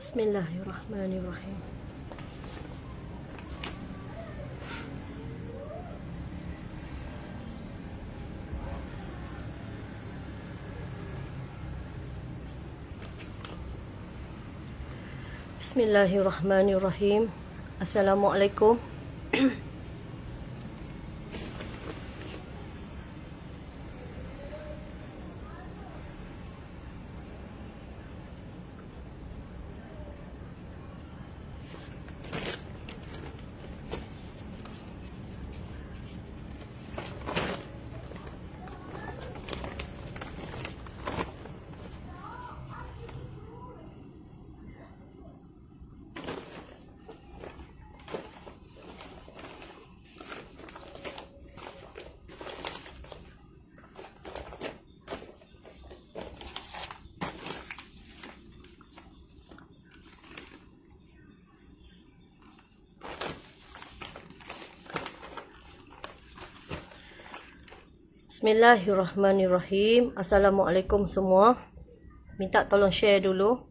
Bismillahirrahmanirrahim. Bismillahirrahmanirrahim. Assalamualaikum. Bismillahirrahmanirrahim. Assalamualaikum semua. Minta tolong share dulu.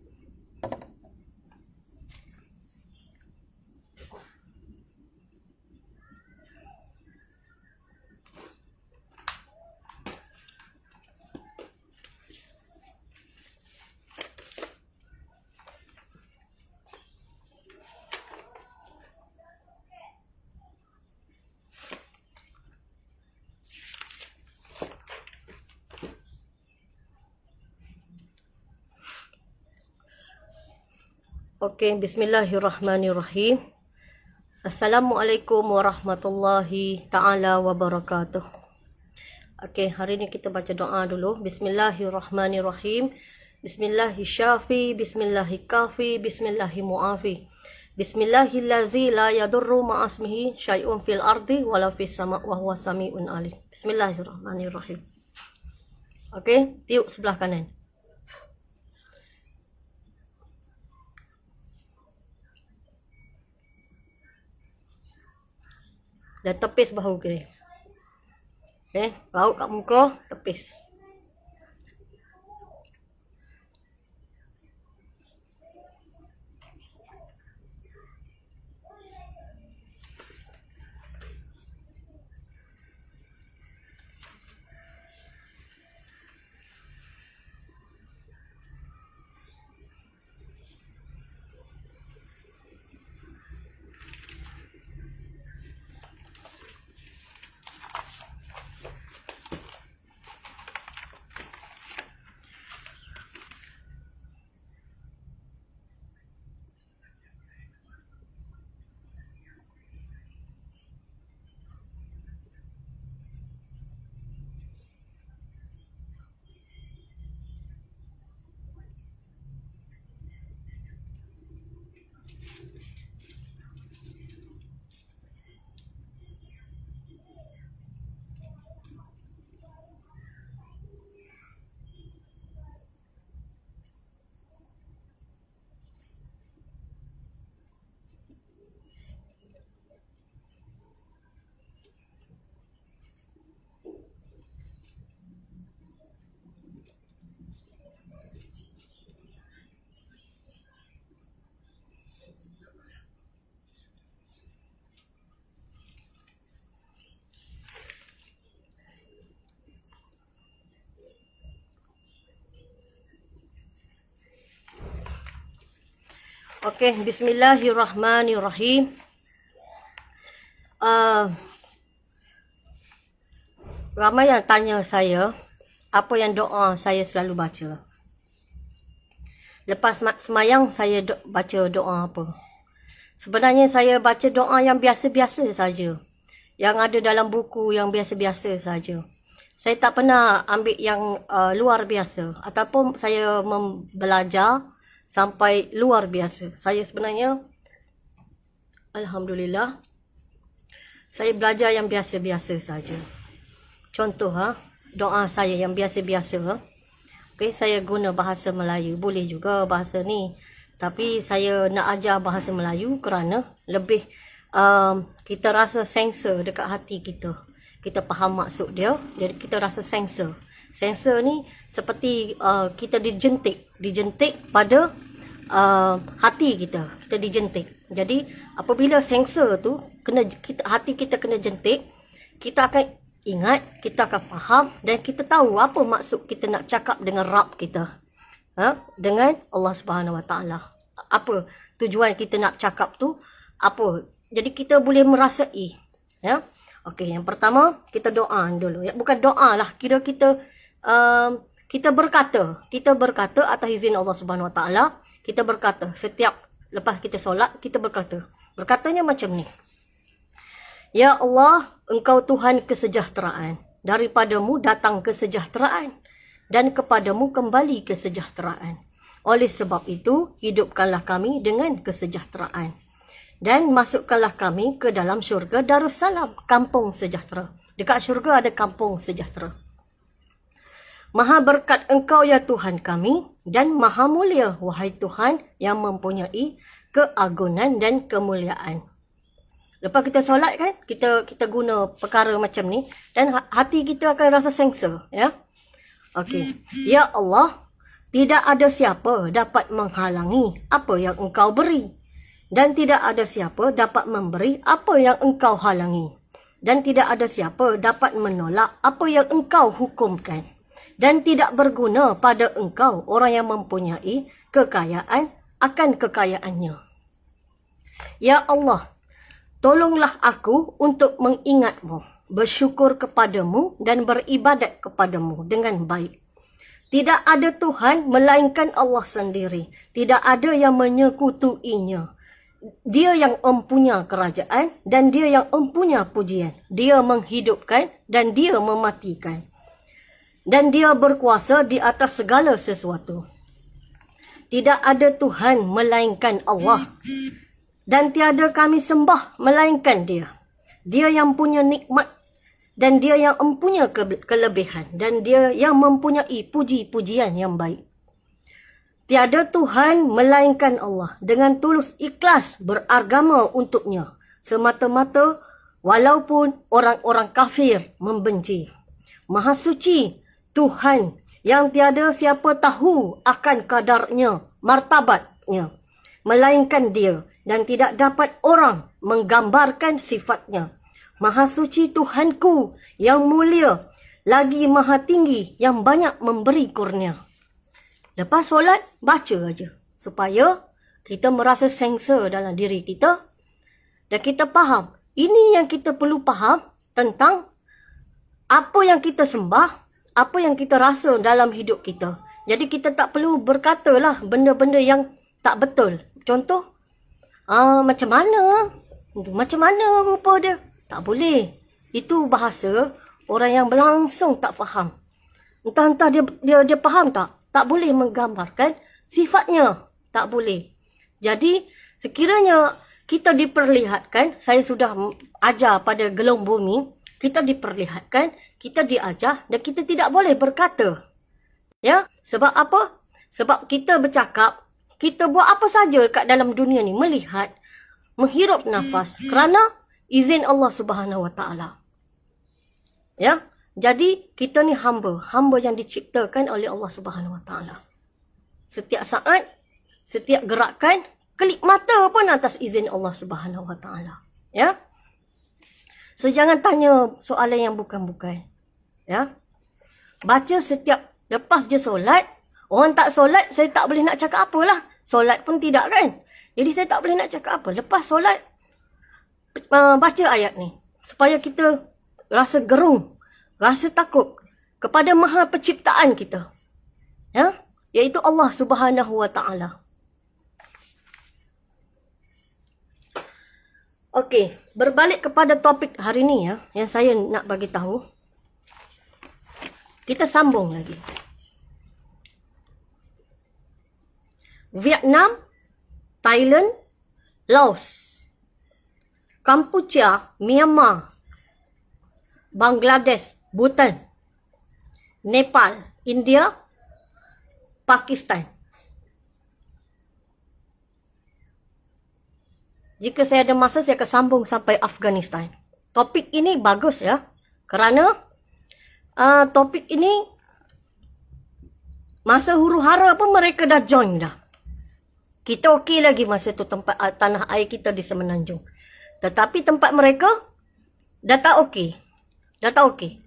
Okey, bismillahirrahmanirrahim. Assalamualaikum warahmatullahi ta'ala wabarakatuh. Okey, hari ni kita baca doa dulu. Bismillahirrahmanirrahim. Bismillahirrahmanirrahim. Bismillahirrahmanirrahim. Bismillahirrahmanirrahim. Bismillahillazi la yadurru ma'asmihi syai'un fil ardi wala fis sama' wa huwa sami'un alim. Bismillahirrahmanirrahim. Okey, tiup sebelah kanan. Dan tepis bahu kiri. Okey, bahu kat muka, tepis. Okey, bismillahirrahmanirrahim. Ramai yang tanya saya, apa yang doa saya selalu baca. Lepas semayang, saya baca doa apa. Sebenarnya saya baca doa yang biasa-biasa saja. Yang ada dalam buku yang biasa-biasa saja. Saya tak pernah ambil yang luar biasa. Ataupun saya belajar sampai luar biasa. Saya sebenarnya, alhamdulillah, saya belajar yang biasa-biasa saja. Contoh, doa saya yang biasa-biasa. Okay, saya guna bahasa Melayu. Boleh juga bahasa ni. Tapi saya nak ajar bahasa Melayu kerana lebih kita rasa sensor dekat hati kita. Kita faham maksud dia. Jadi kita rasa sensor. Sensor ni seperti kita dijentik pada hati kita dijentik. Jadi apabila sensor tu hati kita kena jentik, kita akan ingat, kita akan faham dan kita tahu apa maksud kita nak cakap dengan Rabb kita. Dengan Allah Subhanahu Wa Taala. Apa tujuan kita nak cakap tu? Apa? Jadi kita boleh merasai. Ya. Okey, yang pertama kita doa dulu. Ya, bukan doa lah. Kira kita berkata atas izin Allah Subhanahu Wa Taala. Kita berkata setiap lepas kita solat, kita berkata. Berkatanya macam ni. Ya Allah, Engkau Tuhan kesejahteraan. Daripadamu datang kesejahteraan. Dan kepadamu kembali kesejahteraan. Oleh sebab itu, hidupkanlah kami dengan kesejahteraan. Dan masukkanlah kami ke dalam syurga Darussalam, kampung sejahtera. Dekat syurga ada kampung sejahtera. Maha berkat Engkau ya Tuhan kami dan maha mulia wahai Tuhan yang mempunyai keagungan dan kemuliaan. Lepas kita solat kan, kita guna perkara macam ni dan hati kita akan rasa sengsa, ya. Okey. Ya Allah, tidak ada siapa dapat menghalangi apa yang Engkau beri. Dan tidak ada siapa dapat memberi apa yang Engkau halangi. Dan tidak ada siapa dapat menolak apa yang Engkau hukumkan. Dan tidak berguna pada Engkau orang yang mempunyai kekayaan akan kekayaannya. Ya Allah, tolonglah aku untuk mengingat-Mu, bersyukur kepadamu dan beribadat kepadamu dengan baik. Tidak ada Tuhan melainkan Allah sendiri. Tidak ada yang menyekutuinya. Dia yang empunya kerajaan dan dia yang empunya pujian. Dia menghidupkan dan dia mematikan. Dan dia berkuasa di atas segala sesuatu. Tidak ada Tuhan melainkan Allah. Dan tiada kami sembah melainkan dia. Dia yang punya nikmat. Dan dia yang mempunyai kelebihan. Dan dia yang mempunyai puji-pujian yang baik. Tiada Tuhan melainkan Allah. Dengan tulus ikhlas beragama untuknya. Semata-mata walaupun orang-orang kafir membenci. Maha suci Tuhan yang tiada siapa tahu akan kadarnya, martabatnya. Melainkan dia. Dan tidak dapat orang menggambarkan sifatnya. Maha suci Tuhanku yang mulia, lagi maha tinggi yang banyak memberi kurnia. Lepas solat, baca aja. Supaya kita merasa sengsa dalam diri kita. Dan kita faham. Ini yang kita perlu faham tentang apa yang kita sembah, apa yang kita rasa dalam hidup kita. Jadi kita tak perlu berkatalah benda-benda yang tak betul. Contoh, macam mana? Macam mana rupa dia? Tak boleh. Itu bahasa orang yang berlangsung tak faham. Entah-entah dia faham tak? Tak boleh menggambarkan sifatnya. Tak boleh. Jadi, sekiranya kita diperlihatkan, saya sudah ajar pada gelung bumi, kita diperlihatkan, kita diajar dan kita tidak boleh berkata. Ya, sebab apa? Sebab kita bercakap, kita buat apa saja kat dalam dunia ni, melihat, menghirup nafas kerana izin Allah Subhanahu Wa Taala. Ya, jadi kita ni hamba yang diciptakan oleh Allah Subhanahu Wa Taala. Setiap saat, setiap gerakan, kelip mata pun atas izin Allah Subhanahu Wa Taala. Ya. So jangan tanya soalan yang bukan-bukan. Ya. Baca setiap lepas je solat. Orang tak solat, saya tak boleh nak cakap apalah. Solat pun tidak kan. Jadi saya tak boleh nak cakap apa. Lepas solat, baca ayat ni. Supaya kita rasa gerung, rasa takut kepada Maha Penciptaan kita. Ya. Iaitu Allah Subhanahu Wa Taala. Okey, berbalik kepada topik hari ni ya, yang saya nak bagi tahu. Kita sambung lagi. Vietnam, Thailand, Laos, Kampuchea, Myanmar, Bangladesh, Bhutan, Nepal, India, Pakistan. Jika saya ada masa, saya akan sambung sampai Afghanistan. Topik ini bagus ya. Kerana topik ini masa huru hara pun mereka dah join dah. Kita okey lagi masa tu tempat tanah air kita di Semenanjung. Tetapi tempat mereka dah tak okey. Dah tak okey.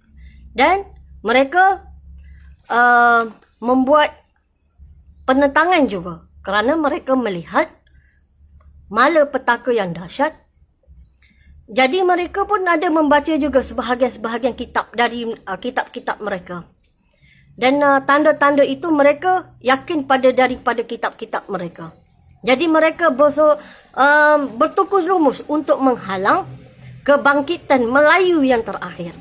Dan mereka membuat penentangan juga. Kerana mereka melihat malapetaka yang dahsyat. Jadi mereka pun ada membaca juga sebahagian-sebahagian kitab dari kitab-kitab mereka. Dan tanda-tanda itu mereka yakin daripada kitab-kitab mereka. Jadi mereka bertukus lumus untuk menghalang kebangkitan Melayu yang terakhir.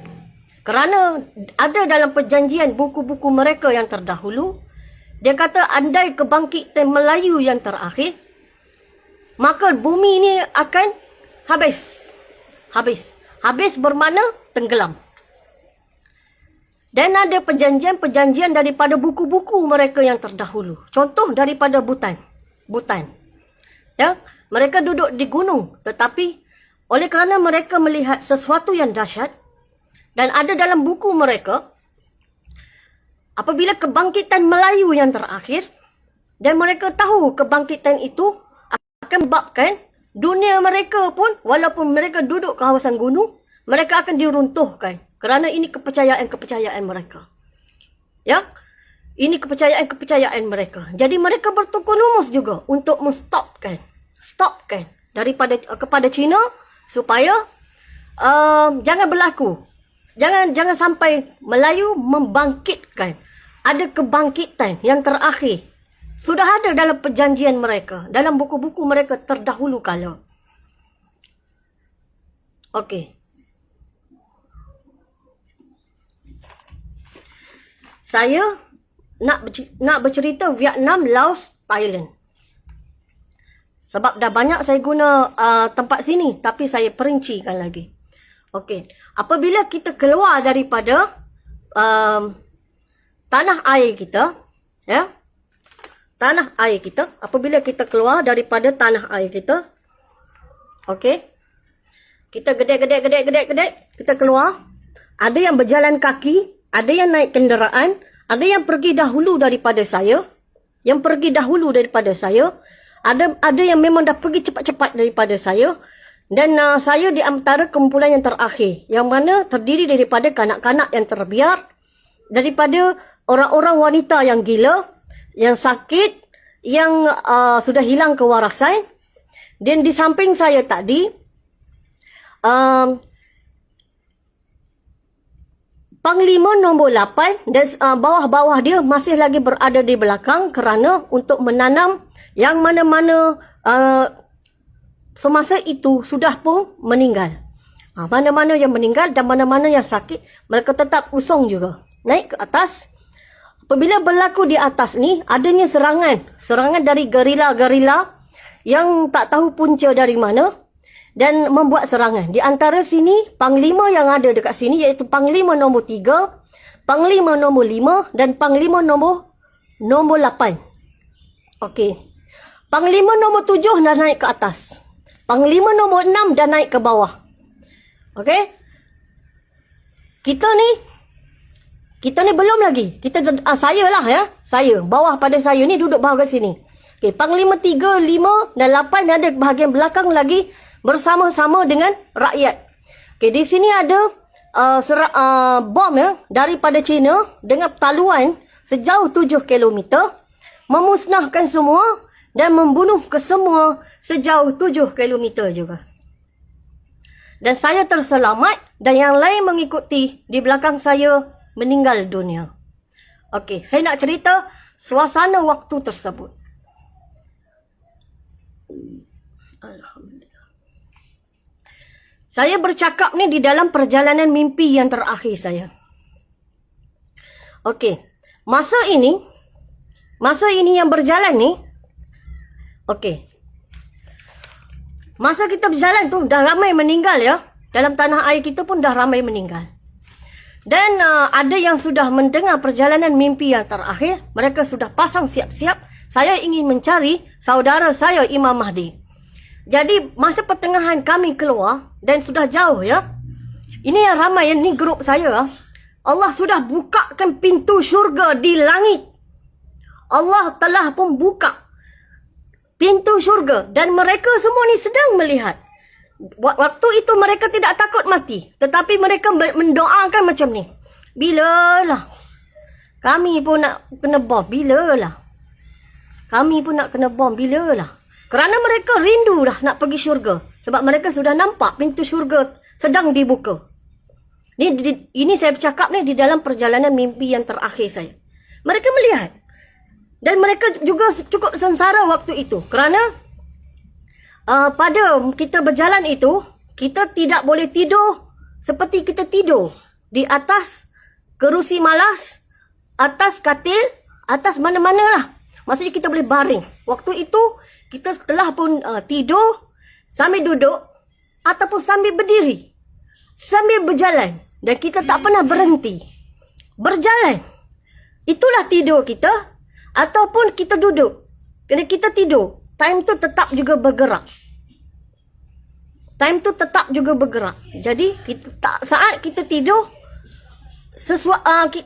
Kerana ada dalam perjanjian buku-buku mereka yang terdahulu, dia kata andai kebangkitan Melayu yang terakhir, maka bumi ini akan habis. Habis bermakna tenggelam. Dan ada perjanjian-perjanjian daripada buku-buku mereka yang terdahulu. Contoh daripada Butan. Ya, mereka duduk di gunung, tetapi oleh kerana mereka melihat sesuatu yang dahsyat dan ada dalam buku mereka, apabila kebangkitan Melayu yang terakhir, dan mereka tahu kebangkitan itu akan menyebabkan dunia mereka pun, walaupun mereka duduk kawasan gunung, mereka akan diruntuhkan. Kerana ini kepercayaan-kepercayaan mereka. Ya, ini kepercayaan-kepercayaan mereka. Jadi mereka bertukar lumus juga untuk stopkan kepada Cina supaya jangan berlaku. Jangan sampai Melayu membangkitkan. Ada kebangkitan yang terakhir. Sudah ada dalam perjanjian mereka. Dalam buku-buku mereka terdahulu kala. Okey. Saya nak bercerita Vietnam, Laos, Thailand. Sebab dah banyak saya guna tempat sini. Tapi saya perincikan lagi. Okey. Apabila kita keluar daripada tanah air kita, ya, tanah air kita, apabila kita keluar daripada tanah air kita, okey, kita gedek, kita keluar, ada yang berjalan kaki, ada yang naik kenderaan, ada yang pergi dahulu daripada saya, ada yang memang dah pergi cepat-cepat daripada saya, dan saya di antara kumpulan yang terakhir, yang mana terdiri daripada kanak-kanak yang terbiar, daripada orang-orang wanita yang gila, yang sakit, yang sudah hilang kewarasan. Dan di samping saya tadi, Panglima nombor 8 dan bawah-bawah dia masih lagi berada di belakang kerana untuk menanam yang mana-mana semasa itu sudah pun meninggal. Mana-mana yang meninggal dan mana-mana yang sakit, mereka tetap usung juga. Naik ke atas. Apabila berlaku di atas ni, adanya serangan dari gerila-gerila yang tak tahu punca dari mana dan membuat serangan. Di antara sini, panglima yang ada dekat sini iaitu Panglima nombor 3, Panglima nombor 5 dan Panglima nombor 8. Okey. Panglima nombor 7 dah naik ke atas. Panglima nombor 6 dah naik ke bawah. Okey. Kita ni belum lagi. Saya lah ya. Saya. Bawah pada saya ni duduk bawah kat sini. Okay, Panglima 3, 5 dan 8 ada bahagian belakang lagi bersama-sama dengan rakyat. Okay, di sini ada bom ya daripada China dengan taluan sejauh 7 km. Memusnahkan semua dan membunuh kesemua sejauh 7 km juga. Dan saya terselamat dan yang lain mengikuti di belakang saya meninggal dunia. Okey, saya nak cerita suasana waktu tersebut. Alhamdulillah. Saya bercakap ni di dalam perjalanan mimpi yang terakhir saya. Okey, masa ini yang berjalan ni, okey. Masa kita berjalan tu dah ramai meninggal ya. Dalam tanah air kita pun dah ramai meninggal. Dan ada yang sudah mendengar perjalanan mimpi yang terakhir. Mereka sudah pasang siap-siap. Saya ingin mencari saudara saya Imam Mahdi. Jadi masa pertengahan kami keluar. Dan sudah jauh ya. Ini yang ramai. Ini grup saya. Allah sudah bukakan pintu syurga di langit. Allah telah pun buka. pintu syurga. Dan mereka semua ni sedang melihat. Waktu itu mereka tidak takut mati. Tetapi mereka mendoakan macam ni. Bilalah kami pun nak kena bom? Bilalah kami pun nak kena bom? Bilalah? Kerana mereka rindu dah nak pergi syurga. Sebab mereka sudah nampak pintu syurga sedang dibuka. Ini saya bercakap ni di dalam perjalanan mimpi yang terakhir saya. Mereka melihat. Dan mereka juga cukup sengsara waktu itu. Kerana pada kita berjalan itu, kita tidak boleh tidur seperti kita tidur di atas kerusi malas, atas katil, atas mana-mana lah. Maksudnya kita boleh baring. Waktu itu, kita setelah pun tidur, sambil duduk, ataupun sambil berdiri, sambil berjalan. Dan kita tak pernah berhenti. Berjalan. Itulah tidur kita. Ataupun kita duduk. Kalau kita tidur, time tu tetap juga bergerak. Time tu tetap juga bergerak. Jadi, saat kita tidur,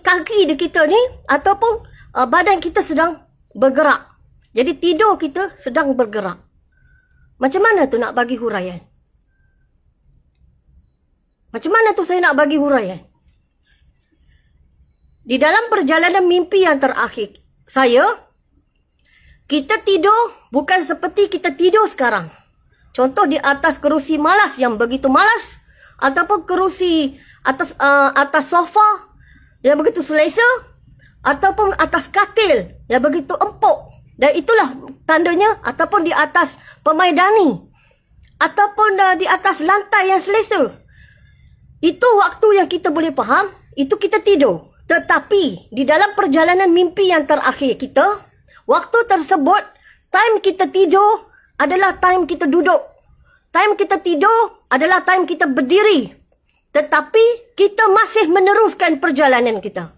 kaki kita ni, ataupun badan kita sedang bergerak. Jadi tidur kita sedang bergerak. Macam mana tu nak bagi huraian? Macam mana tu saya nak bagi huraian? Di dalam perjalanan mimpi yang terakhir saya, kita tidur bukan seperti kita tidur sekarang. Contoh di atas kerusi malas yang begitu malas, ataupun kerusi atas sofa yang begitu selesa, ataupun atas katil yang begitu empuk. Dan itulah tandanya, ataupun di atas pemaidani, ataupun di atas lantai yang selesa. Itu waktu yang kita boleh faham, itu kita tidur. Tetapi di dalam perjalanan mimpi yang terakhir kita, waktu tersebut, time kita tidur adalah time kita duduk. Time kita tidur adalah time kita berdiri. Tetapi kita masih meneruskan perjalanan kita.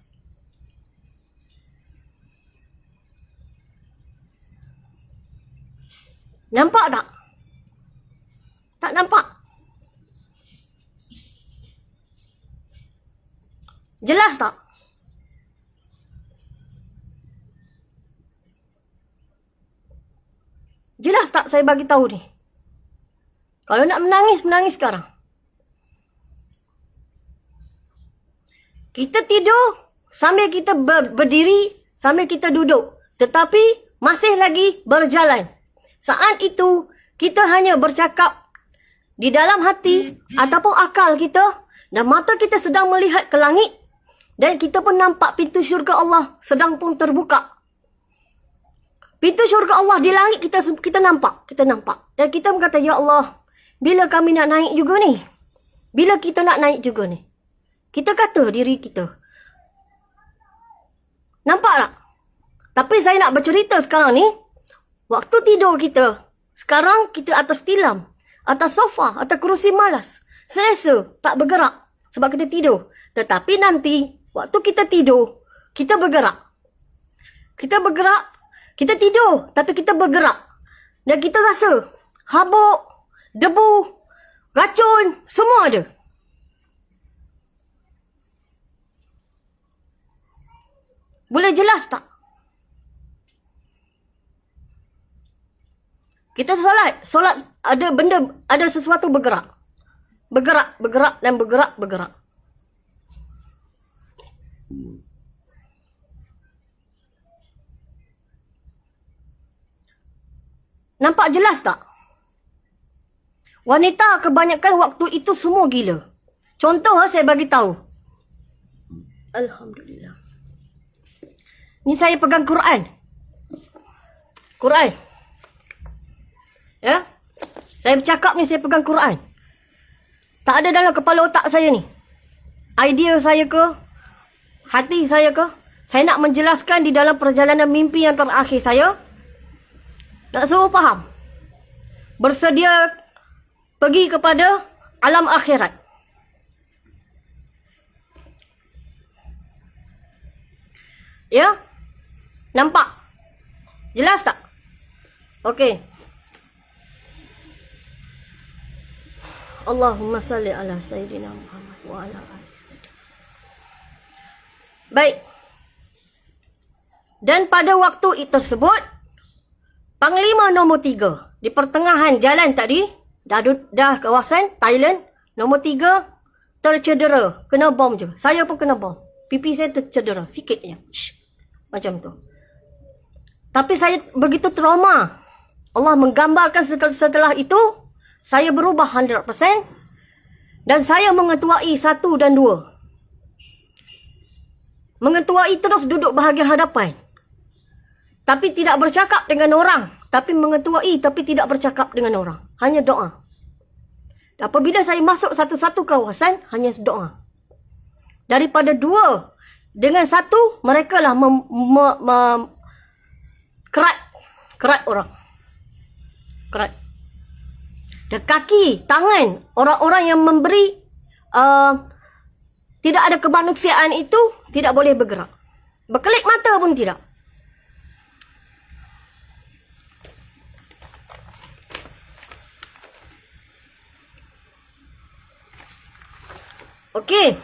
Nampak tak? Tak nampak? Jelas tak? Jelas tak saya bagi tahu ni? Kalau nak menangis, menangis sekarang. Kita tidur sambil kita berdiri, sambil kita duduk. Tetapi masih lagi berjalan. Saat itu, kita hanya bercakap di dalam hati ataupun akal kita. Dan mata kita sedang melihat ke langit. Dan kita pun nampak pintu syurga Allah sedang pun terbuka. Pintu syurga Allah di langit kita nampak. Kita nampak. Dan kita berkata, Ya Allah, bila kami nak naik juga ni? Bila kita nak naik juga ni? Kita kata diri kita. Nampak tak? Tapi saya nak bercerita sekarang ni. Waktu tidur kita. Sekarang kita atas tilam. Atas sofa. Atas kerusi malas. Selesa. Tak bergerak. Sebab kita tidur. Tetapi nanti. Waktu kita tidur. Kita bergerak. Kita bergerak. Kita tidur. Tapi kita bergerak. Dan kita rasa. Habuk. Debu. Racun. Semua ada. Boleh jelas tak? Kita solat. Solat ada benda, ada sesuatu bergerak. Bergerak, bergerak dan bergerak, bergerak. Nampak jelas tak? Wanita kebanyakan waktu itu semua gila. Contoh saya bagi tahu. Alhamdulillah. Ni saya pegang Quran. Quran. Ya? Saya bercakap ni saya pegang Quran. Tak ada dalam kepala otak saya ni. Idea saya ke? Hati saya ke? Saya nak menjelaskan di dalam perjalanan mimpi yang terakhir saya. Nak suruh faham. Bersedia pergi kepada alam akhirat. Ya? Nampak? Jelas tak? Okey. Allahumma salli ala Sayyidina Muhammad wa ala ali Sayyidina. Baik. Dan pada waktu tersebut, Panglima nombor 3. Di pertengahan jalan tadi, dah kawasan Thailand. Nombor 3, tercedera. Kena bom je. Saya pun kena bom. Pipi saya tercedera. Sikit je. Macam tu. Tapi saya begitu trauma. Allah menggambarkan setelah itu, saya berubah 100%. Dan saya mengetuai 1 dan 2. Mengetuai terus duduk bahagian hadapan. Tapi tidak bercakap dengan orang. Tapi mengetuai tapi tidak bercakap dengan orang. Hanya doa. Apabila saya masuk satu-satu kawasan, hanya doa. Daripada 2 dengan 1, mereka lah kerat orang. Kerat. Dan kaki, tangan, orang-orang yang memberi tidak ada kemanusiaan itu, tidak boleh bergerak. Berkelip mata pun tidak. Okey.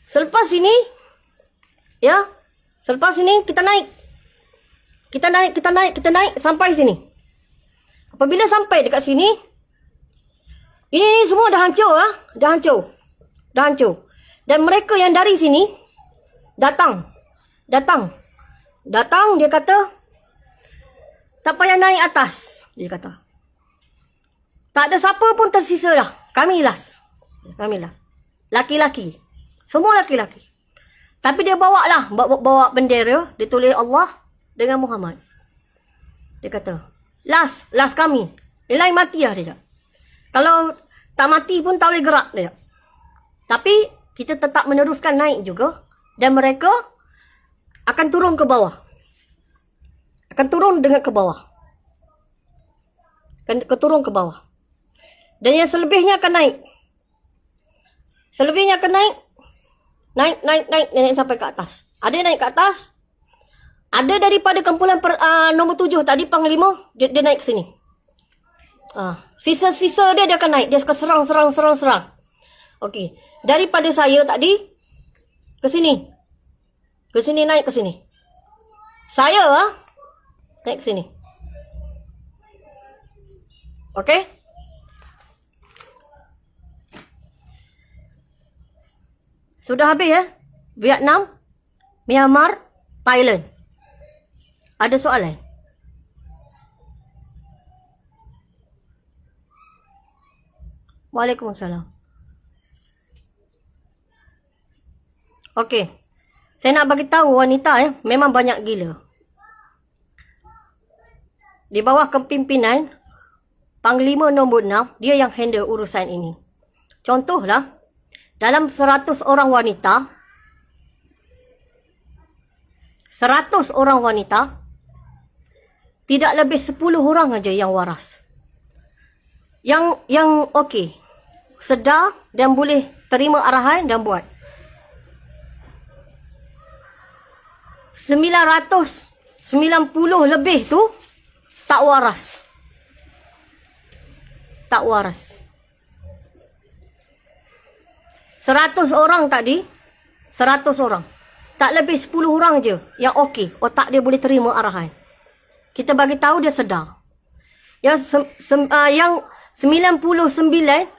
Selepas ini, ya. Selepas ini kita naik. Kita naik sampai sini. Apabila sampai dekat sini, ini semua dah hancur lah. Dah hancur. Dan mereka yang dari sini datang, dia kata, tak payah naik atas, dia kata. Tak ada siapa pun tersisa dah. Kami last. Laki-laki. Semua laki-laki. Tapi dia bawa bendera, ditulis Allah dengan Muhammad. Dia kata, last kami. Yang lain mati lah dia. Kalau tak mati pun tak boleh gerak dia. Tapi kita tetap meneruskan naik juga. Dan mereka akan turun ke bawah. Akan turun ke bawah. Turun ke bawah. Dan yang selebihnya akan naik. Naik sampai ke atas. Ada naik ke atas. Ada daripada kumpulan nombor 7 tadi, Panglima, dia naik ke sini. Sisa-sisa dia akan naik. Dia akan serang. Okey. Daripada saya tadi, ke sini. Naik ke sini. Saya naik ke sini. Okey. Sudah habis ya? Vietnam, Myanmar, Thailand. Ada soalan? Waalaikumsalam. Okey. Saya nak bagi tahu wanita memang banyak gila. Di bawah kepimpinan Panglima nombor 6, dia yang handle urusan ini. Contohlah, dalam 100 orang wanita, 100 orang wanita, tidak lebih 10 orang aja yang waras. Yang okey, sedar dan boleh terima arahan dan buat. 990 lebih tu tak waras. Tak waras. 100 orang tadi, 100 orang. Tak lebih 10 orang je yang okey, otak dia boleh terima arahan. Kita bagi tahu dia sedar. Yang 99,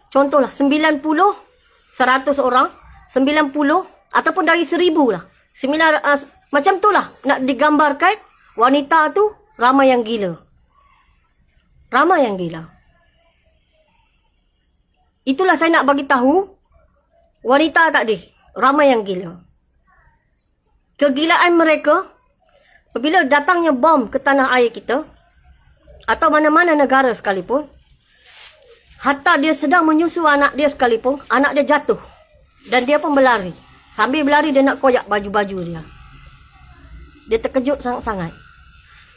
contohlah 90, 100 orang, 90 ataupun dari 1000 lah. Macam tu lah nak digambarkan wanita tu ramai yang gila. Ramai yang gila. Itulah saya nak bagi tahu wanita tadi, ramai yang gila. Kegilaan mereka, apabila datangnya bom ke tanah air kita, atau mana-mana negara sekalipun, hatta dia sedang menyusu anak dia sekalipun, anak dia jatuh. Dan dia pun berlari. Sambil berlari dia nak koyak baju-baju dia. Dia terkejut sangat-sangat.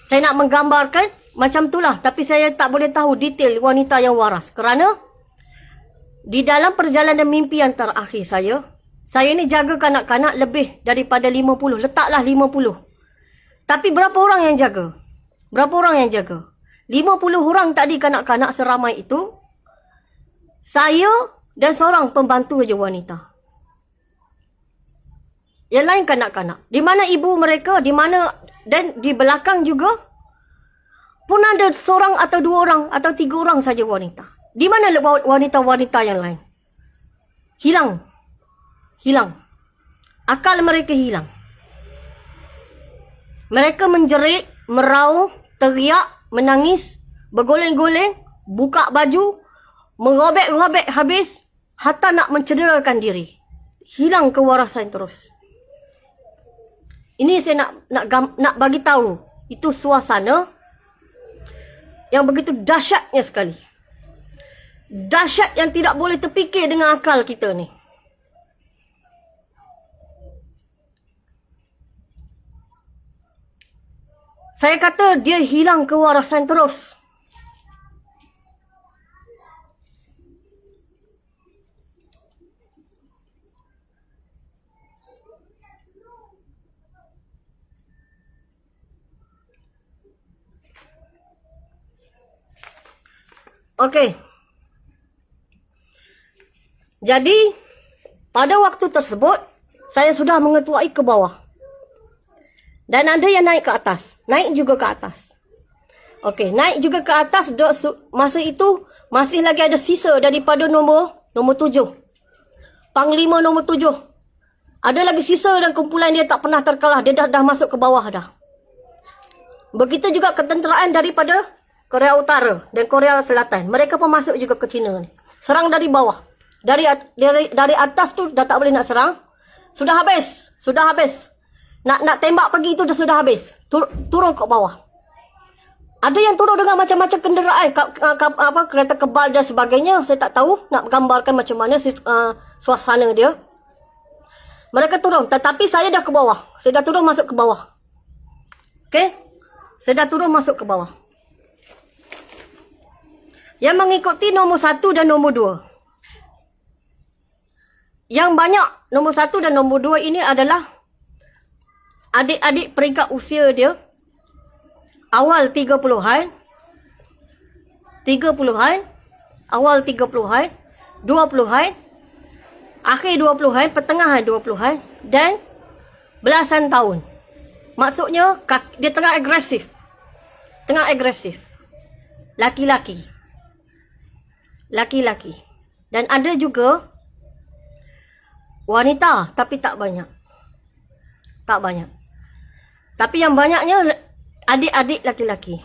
Saya nak menggambarkan macam itulah. Tapi saya tak boleh tahu detail wanita yang waras. Kerana di dalam perjalanan mimpi yang terakhir saya ni jaga kanak-kanak lebih daripada 50. Letaklah 50. Tapi berapa orang yang jaga? Berapa orang yang jaga? 50 orang tadi kanak-kanak seramai itu. Saya dan seorang pembantu je wanita. Yang lain kanak-kanak. Di mana ibu mereka, di mana, dan di belakang juga pun ada seorang atau dua orang atau tiga orang saja wanita. Di mana wanita-wanita yang lain? Hilang. Hilang. Akal mereka hilang. Mereka menjerit, meraung, teriak, menangis, bergoleng-goleng, buka baju, merobek-robek habis, hatta nak mencederakan diri. Hilang kewarasan terus. Ini saya nak bagi tahu, itu suasana yang begitu dahsyatnya sekali. Dahsyat yang tidak boleh terfikir dengan akal kita ni. Saya kata dia hilang kewarasan terus. Okey. Jadi, pada waktu tersebut, saya sudah mengetuai ke bawah. Dan ada yang naik ke atas. Naik juga ke atas. Okey, naik juga ke atas. Masa itu, masih lagi ada sisa daripada nombor 7. Panglima nombor 7. Ada lagi sisa dan kumpulan dia tak pernah terkalah. Dia dah masuk ke bawah dah. Begitu juga ketenteraan daripada Korea Utara dan Korea Selatan. Mereka pun masuk juga ke China ni. Serang dari bawah. Dari atas tu dah tak boleh nak serang. Sudah habis. Sudah habis. Nak tembak pergi tu dah sudah habis. Turun ke bawah. Ada yang turun dengan macam-macam kenderaan. Kereta kebal dan sebagainya. Saya tak tahu nak gambarkan macam mana suasana dia. Mereka turun. Tetapi saya dah ke bawah. Saya dah turun masuk ke bawah. Okey. Saya dah turun masuk ke bawah. Yang mengikuti nombor 1 dan nombor 2. Yang banyak nombor 1 dan nombor 2 ini adalah adik-adik peringkat usia dia awal 30-an, awal 30-an, 20-an, akhir 20-an, pertengahan 20-an dan belasan tahun. Maksudnya dia tengah agresif. Tengah agresif. Laki-laki. Laki-laki. Dan ada juga wanita, tapi tak banyak. Tak banyak. Tapi yang banyaknya adik-adik laki-laki.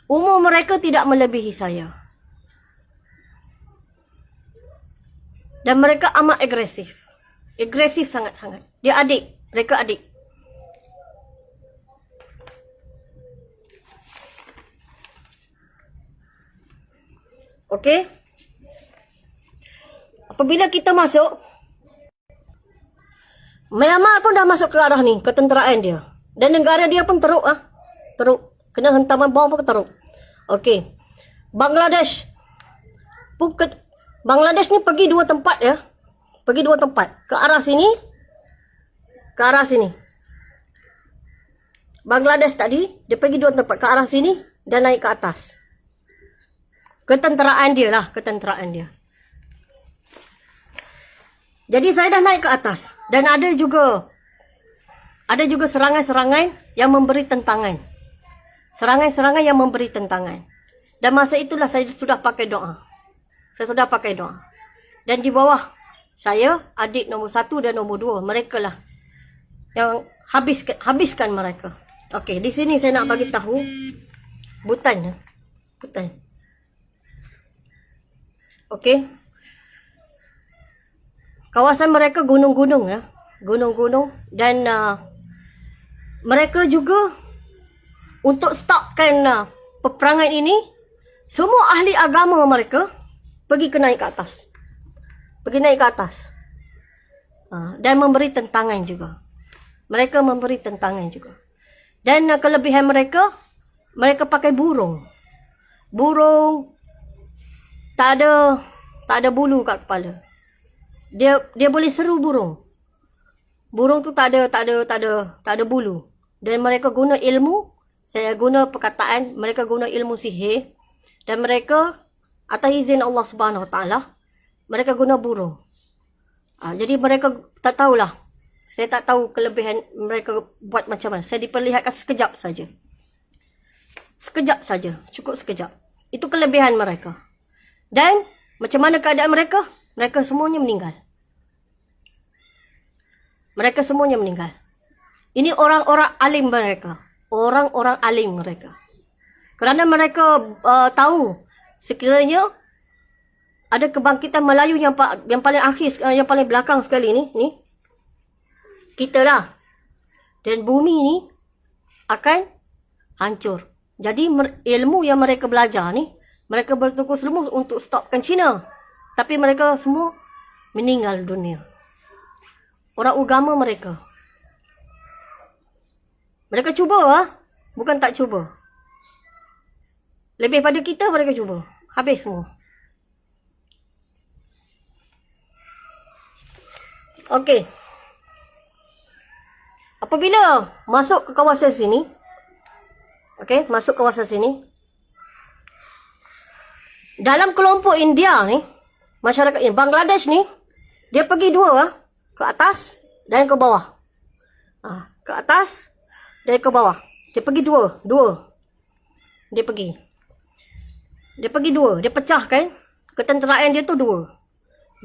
Umur mereka tidak melebihi saya. Dan mereka amat agresif. Agresif sangat-sangat. Dia adik. Mereka adik. Okey. Apabila kita masuk, Myanmar pun dah masuk ke arah ni, ketenteraan dia. Dan negara dia pun teruk ah. Teruk. Kena hentaman bom pun teruk. Okey. Bangladesh. Bangladesh ni pergi dua tempat ya. Pergi dua tempat. Ke arah sini. Ke arah sini. Bangladesh tadi, dia pergi dua tempat. Ke arah sini dan naik ke atas. Ketenteraan dia lah, ketenteraan dia. Jadi saya dah naik ke atas. Dan ada juga serangan-serangan yang memberi tentangan. Serangan-serangan yang memberi tentangan. Dan masa itulah saya sudah pakai doa. Saya sudah pakai doa. Dan di bawah saya, adik nombor 1 dan nombor 2. Mereka lah yang habiskan mereka. Okey, di sini saya nak bagi tahu Butan. Butan. Okey. Kawasan mereka gunung-gunung ya. Gunung-gunung. Dan mereka juga untuk stopkan peperangan ini, semua ahli agama mereka pergi ke naik ke atas. Pergi naik ke atas. Dan memberi tentangan juga. Mereka memberi tentangan juga. Dan kelebihan mereka, mereka pakai burung. Burung tak ada bulu kat kepala. Dia boleh seru burung. Burung tu tak ada bulu. Dan mereka guna ilmu, saya guna perkataan, mereka guna ilmu sihir dan mereka atas izin Allah Subhanahu Wa Taala, mereka guna burung. Jadi mereka tak tahulah. Saya tak tahu kelebihan mereka buat macam mana. Saya diperlihatkan sekejap saja. Sekejap saja. Cukup sekejap. Itu kelebihan mereka. Dan macam mana keadaan mereka? Mereka semuanya meninggal. Mereka semuanya meninggal. Ini orang-orang alim mereka. Orang-orang alim mereka. Kerana mereka tahu sekiranya ada kebangkitan Melayu yang paling akhir, yang paling belakang sekali ni. Kita lah. Dan bumi ni akan hancur. Jadi ilmu yang mereka belajar ni, mereka bertukus lumus untuk stopkan Cina. Tapi mereka semua meninggal dunia. Orang agama mereka. Mereka cuba lah. Bukan tak cuba. Lebih pada kita mereka cuba. Habis semua. Okey. Apabila masuk ke kawasan sini. Okey, masuk kawasan sini. Dalam kelompok India ni, masyarakat ini, Bangladesh ni, dia pergi dua lah. Ke atas dan ke bawah. Ke atas dan ke bawah. Dia pergi dua. Dia pergi dua. Dia pecahkan. Ketenteraan dia tu dua.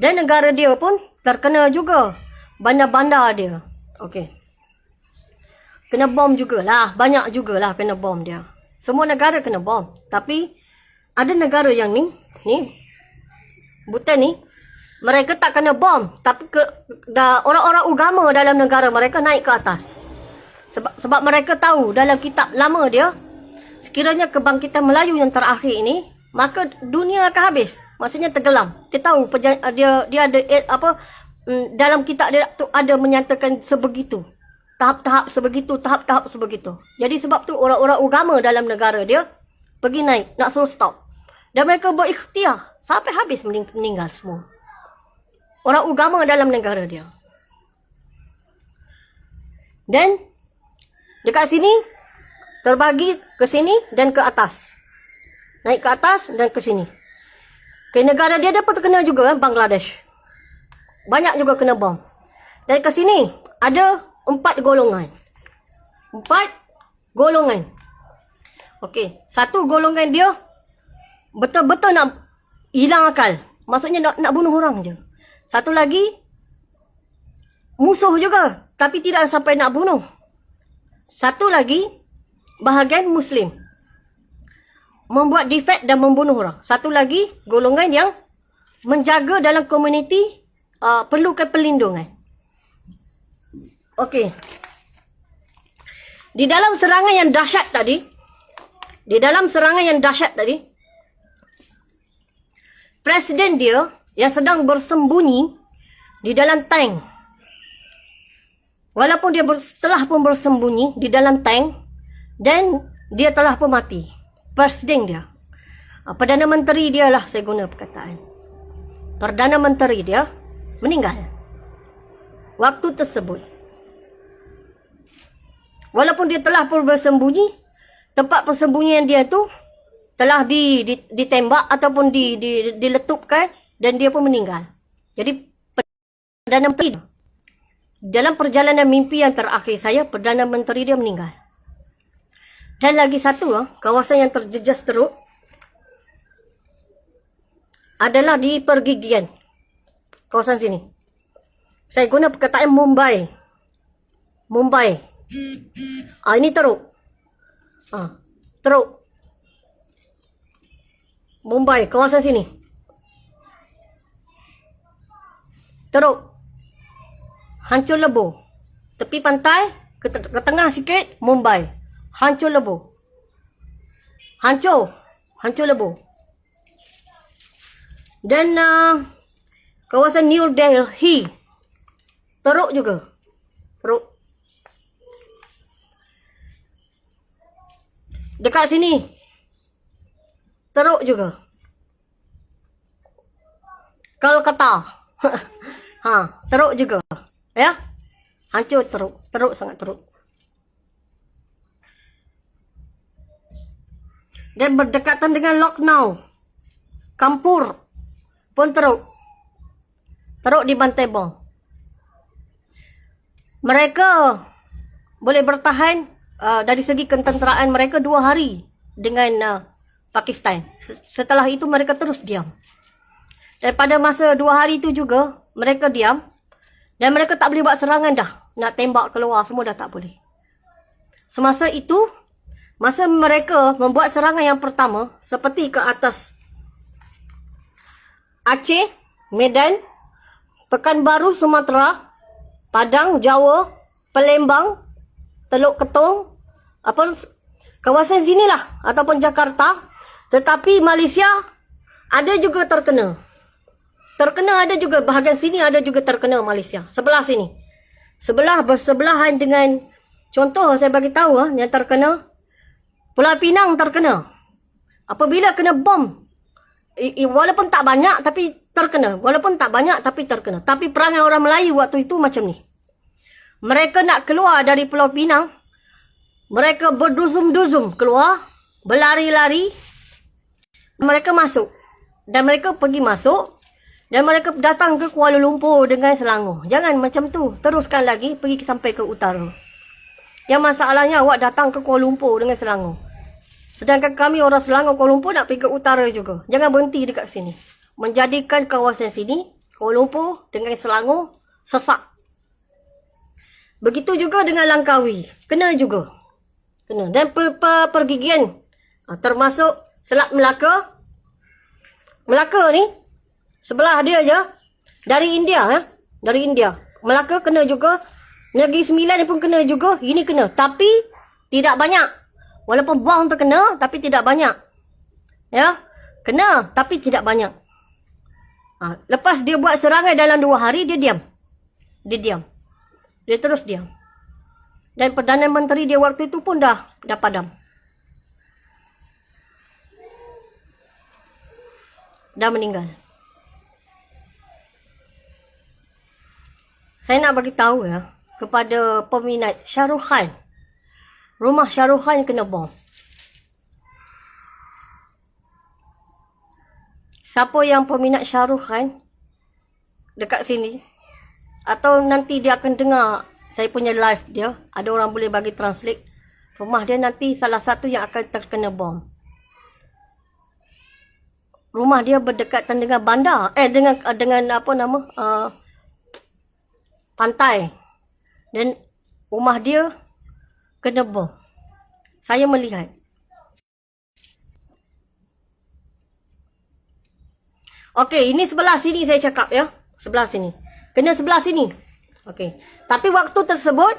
Dan negara dia pun terkena juga. Bandar-bandar dia. Okey. Kena bom jugalah. Banyak jugalah kena bom dia. Semua negara kena bom. Tapi ada negara yang ni Bhutan ni, mereka tak kena bom. Tapi orang-orang agama dalam negara mereka naik ke atas. Sebab mereka tahu dalam kitab lama dia, sekiranya kebangkitan Melayu yang terakhir ini, maka dunia akan habis. Maksudnya tenggelam. Dia tahu dia ada dalam kitab dia tu ada menyatakan sebegitu. Tahap-tahap sebegitu. Jadi sebab tu orang-orang agama dalam negara dia pergi naik, nak suruh stop. Dan mereka berikhtiar sampai habis meninggal semua. Orang agama dalam negara dia. Dan dekat sini terbagi ke sini dan ke atas. Naik ke atas dan ke sini. Ke negara dia dapat terkena juga Bangladesh. Banyak juga kena bom. Dan ke sini ada 4 golongan. 4 golongan. Okey, satu golongan dia betul-betul nak hilang akal. Maksudnya nak bunuh orang je. Satu lagi musuh juga, tapi tidak sampai nak bunuh. Satu lagi bahagian Muslim, membuat defect dan membunuh orang. Satu lagi golongan yang menjaga dalam komuniti, perlukan perlindungan. Okey. Di dalam serangan yang dahsyat tadi, presiden dia yang sedang bersembunyi di dalam tank. Walaupun dia telah pun bersembunyi di dalam tank dan dia telah pun mati. Presiden dia. Perdana Menteri dia lah saya guna perkataan. Perdana Menteri dia meninggal. Waktu tersebut. Walaupun dia telah pun bersembunyi, tempat persembunyian dia tu telah ditembak ataupun diletupkan dan dia pun meninggal. Jadi Perdana Menteri dalam perjalanan mimpi yang terakhir saya, Perdana Menteri dia meninggal. Dan lagi satu kawasan yang terjejas teruk adalah di pergigian. Kawasan sini. Saya guna perkataan Mumbai. Ini teruk. Teruk. Mumbai, kawasan sini. Teruk. Hancur lebur. Tepi pantai, ke tengah sikit, Mumbai. Hancur lebur. Hancur lebur. Dan kawasan New Delhi. Teruk juga. Teruk. Dekat sini. Teruk juga. Kolkata. Teruk juga. Ya? Hancur teruk. Teruk, sangat teruk. Dan berdekatan dengan Lucknow. Kanpur pun teruk. Teruk dibantai bom. Mereka boleh bertahan dari segi ketenteraan mereka 2 hari. dengan Pakistan. Setelah itu mereka terus diam. Dan pada masa 2 hari itu juga, mereka diam. Dan mereka tak boleh buat serangan dah. Nak tembak keluar, semua dah tak boleh. Semasa itu, masa mereka membuat serangan yang pertama, seperti ke atas Aceh, Medan, Pekanbaru, Sumatera, Padang, Jawa, Palembang, Teluk Ketong, kawasan sinilah, ataupun Jakarta. Tetapi Malaysia ada juga terkena. Terkena ada juga, bahagian sini ada juga terkena Malaysia. Sebelah sini. Bersebelahan dengan, contoh saya bagi tahu yang terkena, Pulau Pinang terkena. Apabila kena bom, walaupun tak banyak tapi terkena. Walaupun tak banyak tapi terkena. Tapi perangai orang Melayu waktu itu macam ni. Mereka nak keluar dari Pulau Pinang. Mereka berduzum-duzum keluar. Berlari-lari. Mereka masuk. Dan mereka pergi masuk. Dan mereka datang ke Kuala Lumpur dengan Selangor. Jangan macam tu. Teruskan lagi pergi sampai ke utara. Yang masalahnya awak datang ke Kuala Lumpur dengan Selangor. Sedangkan kami orang Selangor Kuala Lumpur nak pergi ke utara juga. Jangan berhenti dekat sini. Menjadikan kawasan sini, Kuala Lumpur dengan Selangor, sesak. Begitu juga dengan Langkawi. Kena juga. Kena. Dan pergigian. Termasuk Selat Melaka. Melaka ni, sebelah dia je. Dari India. Dari India. Melaka kena juga. Negeri Sembilan pun kena juga. Ini kena. Tapi, tidak banyak. Walaupun bom terkena, tapi tidak banyak. Ya. Kena, tapi tidak banyak. Lepas dia buat serangan dalam 2 hari, dia diam. Dia diam. Dia terus diam. Dan Perdana Menteri dia waktu itu pun dah padam. Dah meninggal. Saya nak bagi tahu kepada peminat Shah Rukh Khan. Rumah Shah Rukh Khan kena bom. Siapa yang peminat Shah Rukh Khan dekat sini, atau nanti dia akan dengar saya punya live dia, ada orang boleh bagi translate. Rumah dia nanti salah satu yang akan terkena bom. Rumah dia berdekatan dengan bandar, dengan apa nama, pantai. Dan rumah dia kena bom. Saya melihat. Okey, ini sebelah sini saya cakap ya. Sebelah sini. Kena sebelah sini. Okey. Tapi waktu tersebut,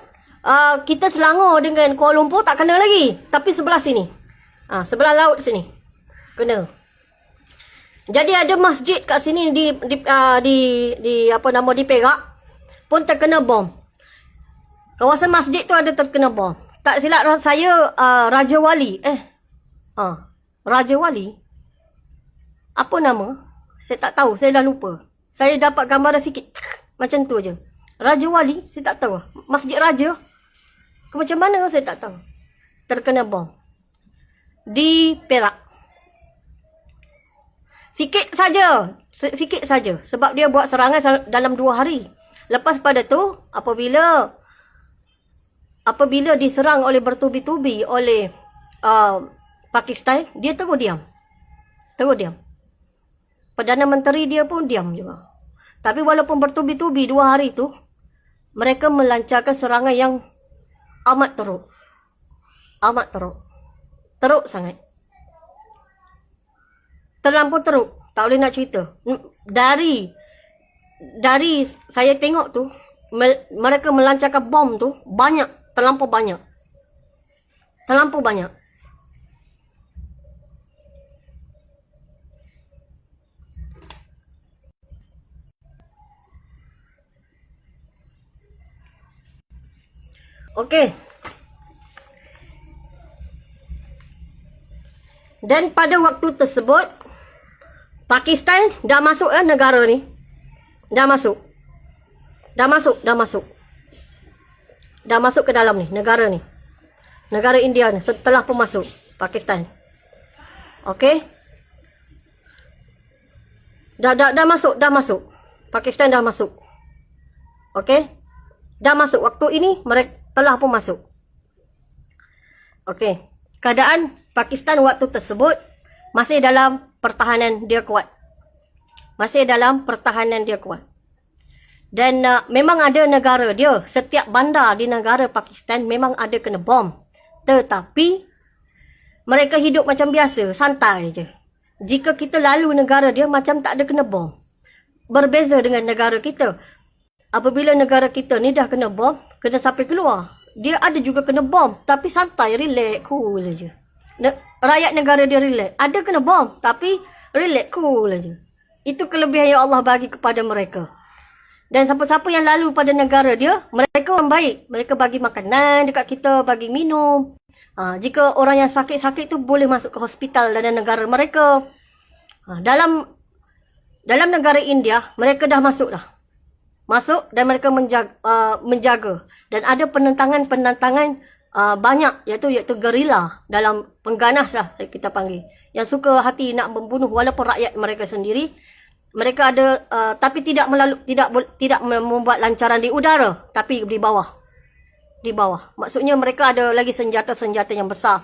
kita Selangor dengan Kuala Lumpur tak kena lagi. Tapi sebelah sini. Sebelah laut sini. Kena. Jadi ada masjid kat sini di apa nama, di Perak pun terkena bom. Kawasan masjid tu ada terkena bom. Tak silap saya, Raja Wali. Raja Wali. Apa nama? Saya tak tahu, saya dah lupa. Saya dapat gambaran sikit. Macam tu je. Raja Wali, saya tak tahu. Masjid Raja. Macam mana saya tak tahu. Terkena bom. Di Perak. Sikit saja. Sikit saja. Sebab dia buat serangan dalam 2 hari. Lepas pada tu, apabila diserang oleh bertubi-tubi oleh Pakistan, dia terus diam. Terus diam. Perdana Menteri dia pun diam juga. Tapi walaupun bertubi-tubi 2 hari tu, mereka melancarkan serangan yang amat teruk. Amat teruk. Teruk sangat. Terlampau teruk. Tak boleh nak cerita. Dari saya tengok tu, mereka melancarkan bom tu banyak. Terlampau banyak. Terlampau banyak. Okey. Dan pada waktu tersebut, Pakistan dah masuk negara ni. Dah masuk. Dah masuk ke dalam ni, negara ni. Negara India ni, setelah pemasuk Pakistan. Okey. Dah masuk. Pakistan dah masuk. Okey. Dah masuk. Waktu ini mereka telah pun masuk. Okey. Keadaan Pakistan waktu tersebut masih dalam pertahanan dia kuat. Masih dalam pertahanan dia kuat. Dan memang ada negara dia, setiap bandar di negara Pakistan memang ada kena bom. Tetapi mereka hidup macam biasa, santai je. Jika kita lalu negara dia macam tak ada kena bom. Berbeza dengan negara kita. Apabila negara kita ni dah kena bom, kena sampai keluar. Dia ada juga kena bom, tapi santai, relax, cool je. Rakyat negara dia relax. Ada kena bom, tapi relax, cool je. Itu kelebihan yang Allah bagi kepada mereka. Dan siapa-siapa yang lalu pada negara dia, mereka orang baik. Mereka bagi makanan dekat kita, bagi minum. Jika orang yang sakit-sakit tu boleh masuk ke hospital dalam negara mereka. Dalam negara India, mereka dah masuk dah. Masuk dan mereka menjaga. Dan ada penentangan-penentangan banyak, iaitu gerila. Dalam pengganas lah kita panggil. Yang suka hati nak membunuh walaupun rakyat mereka sendiri. Mereka ada, tapi tidak membuat lancaran di udara, tapi di bawah. Di bawah. Maksudnya mereka ada lagi senjata-senjata yang besar.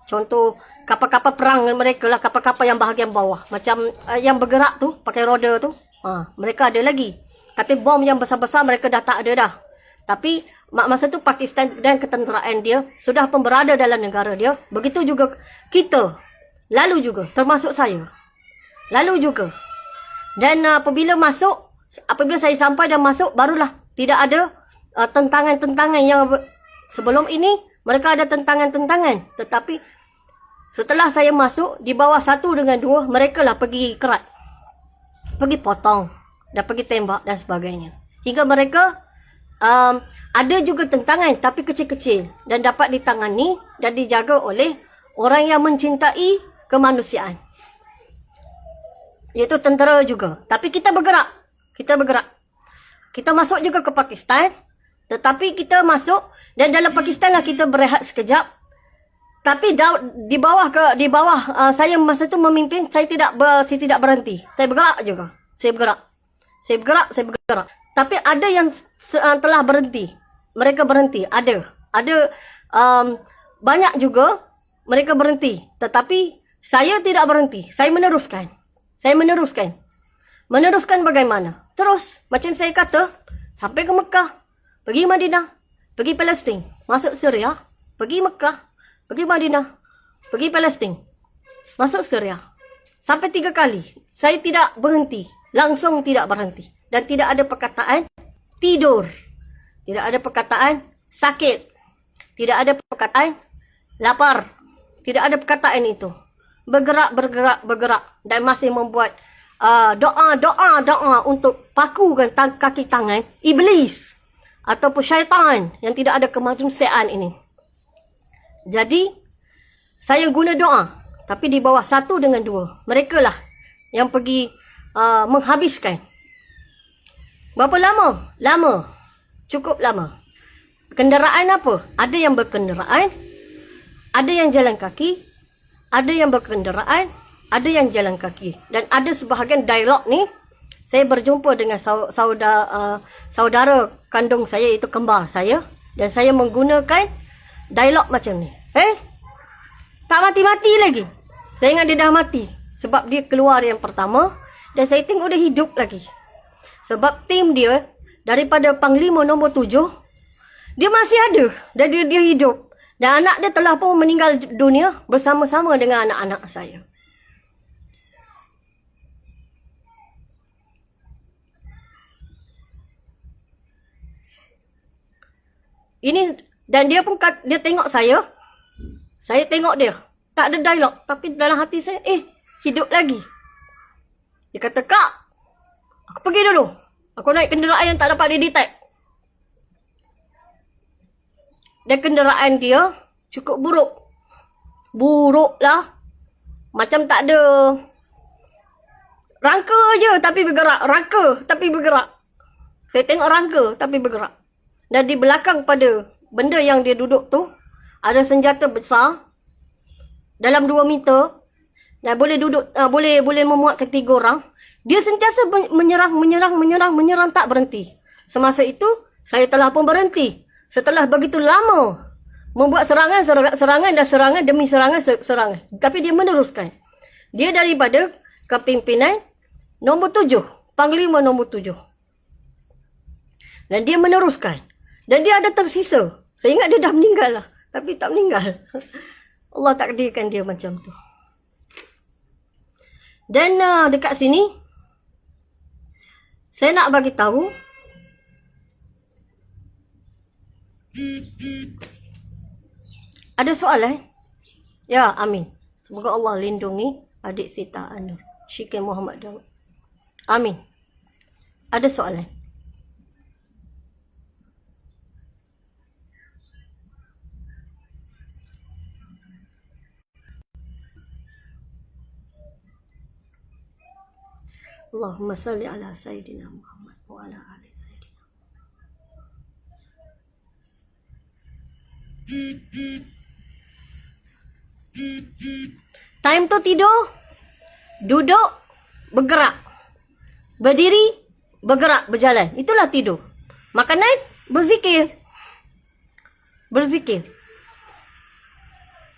Contoh, kapal-kapal perang mereka lah, kapal-kapal yang bahagian bawah. Macam yang bergerak tu, pakai roda tu. Mereka ada lagi. Tapi bom yang besar-besar mereka dah tak ada dah. Tapi masa tu Pakistan dan ketenteraan dia sudah pun berada dalam negara dia. Begitu juga kita. Lalu juga, termasuk saya. Lalu juga. Dan apabila saya sampai dan masuk, barulah tidak ada tentangan-tentangan yang sebelum ini mereka ada tentangan-tentangan. Tetapi setelah saya masuk, di bawah 1 dengan 2, mereka lah pergi kerat. Pergi potong dan pergi tembak dan sebagainya. Hingga mereka ada juga tentangan tapi kecil-kecil dan dapat ditangani dan dijaga oleh orang yang mencintai kemanusiaan. Iaitu tentera juga. Tapi kita bergerak. Kita masuk juga ke Pakistan. Tetapi kita masuk dan dalam Pakistan lah kita berehat sekejap. Tapi di bawah saya masa tu memimpin, saya tidak berhenti. Saya bergerak juga. Saya bergerak. Tapi ada yang telah berhenti. Mereka berhenti. Ada banyak juga mereka berhenti. Tetapi saya tidak berhenti. Saya meneruskan. Meneruskan bagaimana? Terus, macam saya kata, sampai ke Mekah, pergi Madinah, pergi Palestin, masuk Syria, pergi Mekah, pergi Madinah, pergi Palestin, masuk Syria. Sampai 3 kali. Saya tidak berhenti. Langsung tidak berhenti. Dan tidak ada perkataan tidur. Tidak ada perkataan sakit. Tidak ada perkataan lapar. Tidak ada perkataan itu. Bergerak dan masih membuat doa untuk pakukan kaki tangan iblis ataupun syaitan yang tidak ada kemanusiaan ini. Jadi saya guna doa, tapi di bawah 1 dengan 2 mereka lah yang pergi menghabiskan. Berapa lama? Cukup lama. Kenderaan apa? Ada yang berkenderaan, ada yang jalan kaki, ada yang berkenderaan, ada yang jalan kaki. Dan ada sebahagian dialog ni, saya berjumpa dengan saudara kandung saya, iaitu kembar saya. Dan saya menggunakan dialog macam ni. Tak mati-mati lagi. Saya ingat dia dah mati. Sebab dia keluar yang pertama. Dan saya tengok dia hidup lagi. Sebab tim dia, daripada Panglima nombor 7, dia masih ada. Dan dia hidup. Dan anak dia telah pun meninggal dunia bersama-sama dengan anak-anak saya. Ini, dan dia pun dia tengok saya. Saya tengok dia. Tak ada dialog. Tapi dalam hati saya, hidup lagi. Dia kata, Kak, aku pergi dulu. Aku naik kenderaan yang tak dapat di-detect. Dan kenderaan dia cukup buruk. Buruk lah. Macam tak ada rangka je tapi bergerak. Rangka tapi bergerak. Saya tengok rangka tapi bergerak. Dan di belakang pada benda yang dia duduk tu, ada senjata besar dalam 2 meter. Dan boleh duduk, boleh memuatkan 3 orang. Dia sentiasa menyerang, tak berhenti. Semasa itu, saya telah pun berhenti. Setelah begitu lama Membuat serangan dan serangan demi serangan. Tapi dia meneruskan. Dia daripada kepimpinan nombor 7. Panglima nombor 7. Dan dia meneruskan. Dan dia ada tersisa. Saya ingat dia dah meninggal lah. Tapi tak meninggal. Allah takdirkan dia macam tu. Dan dekat sini, saya nak bagi tahu. Ada soalan? Ya, amin. Semoga Allah lindungi adik Sita Anur, Syekh Muhammad Daud. Amin. Ada soalan? Allahumma salli ala Sayyidina Muhammad wa ala ali Sayyidina. Time tu tidur, duduk, bergerak. Berdiri, bergerak, berjalan. Itulah tidur. Makanan, berzikir. Berzikir.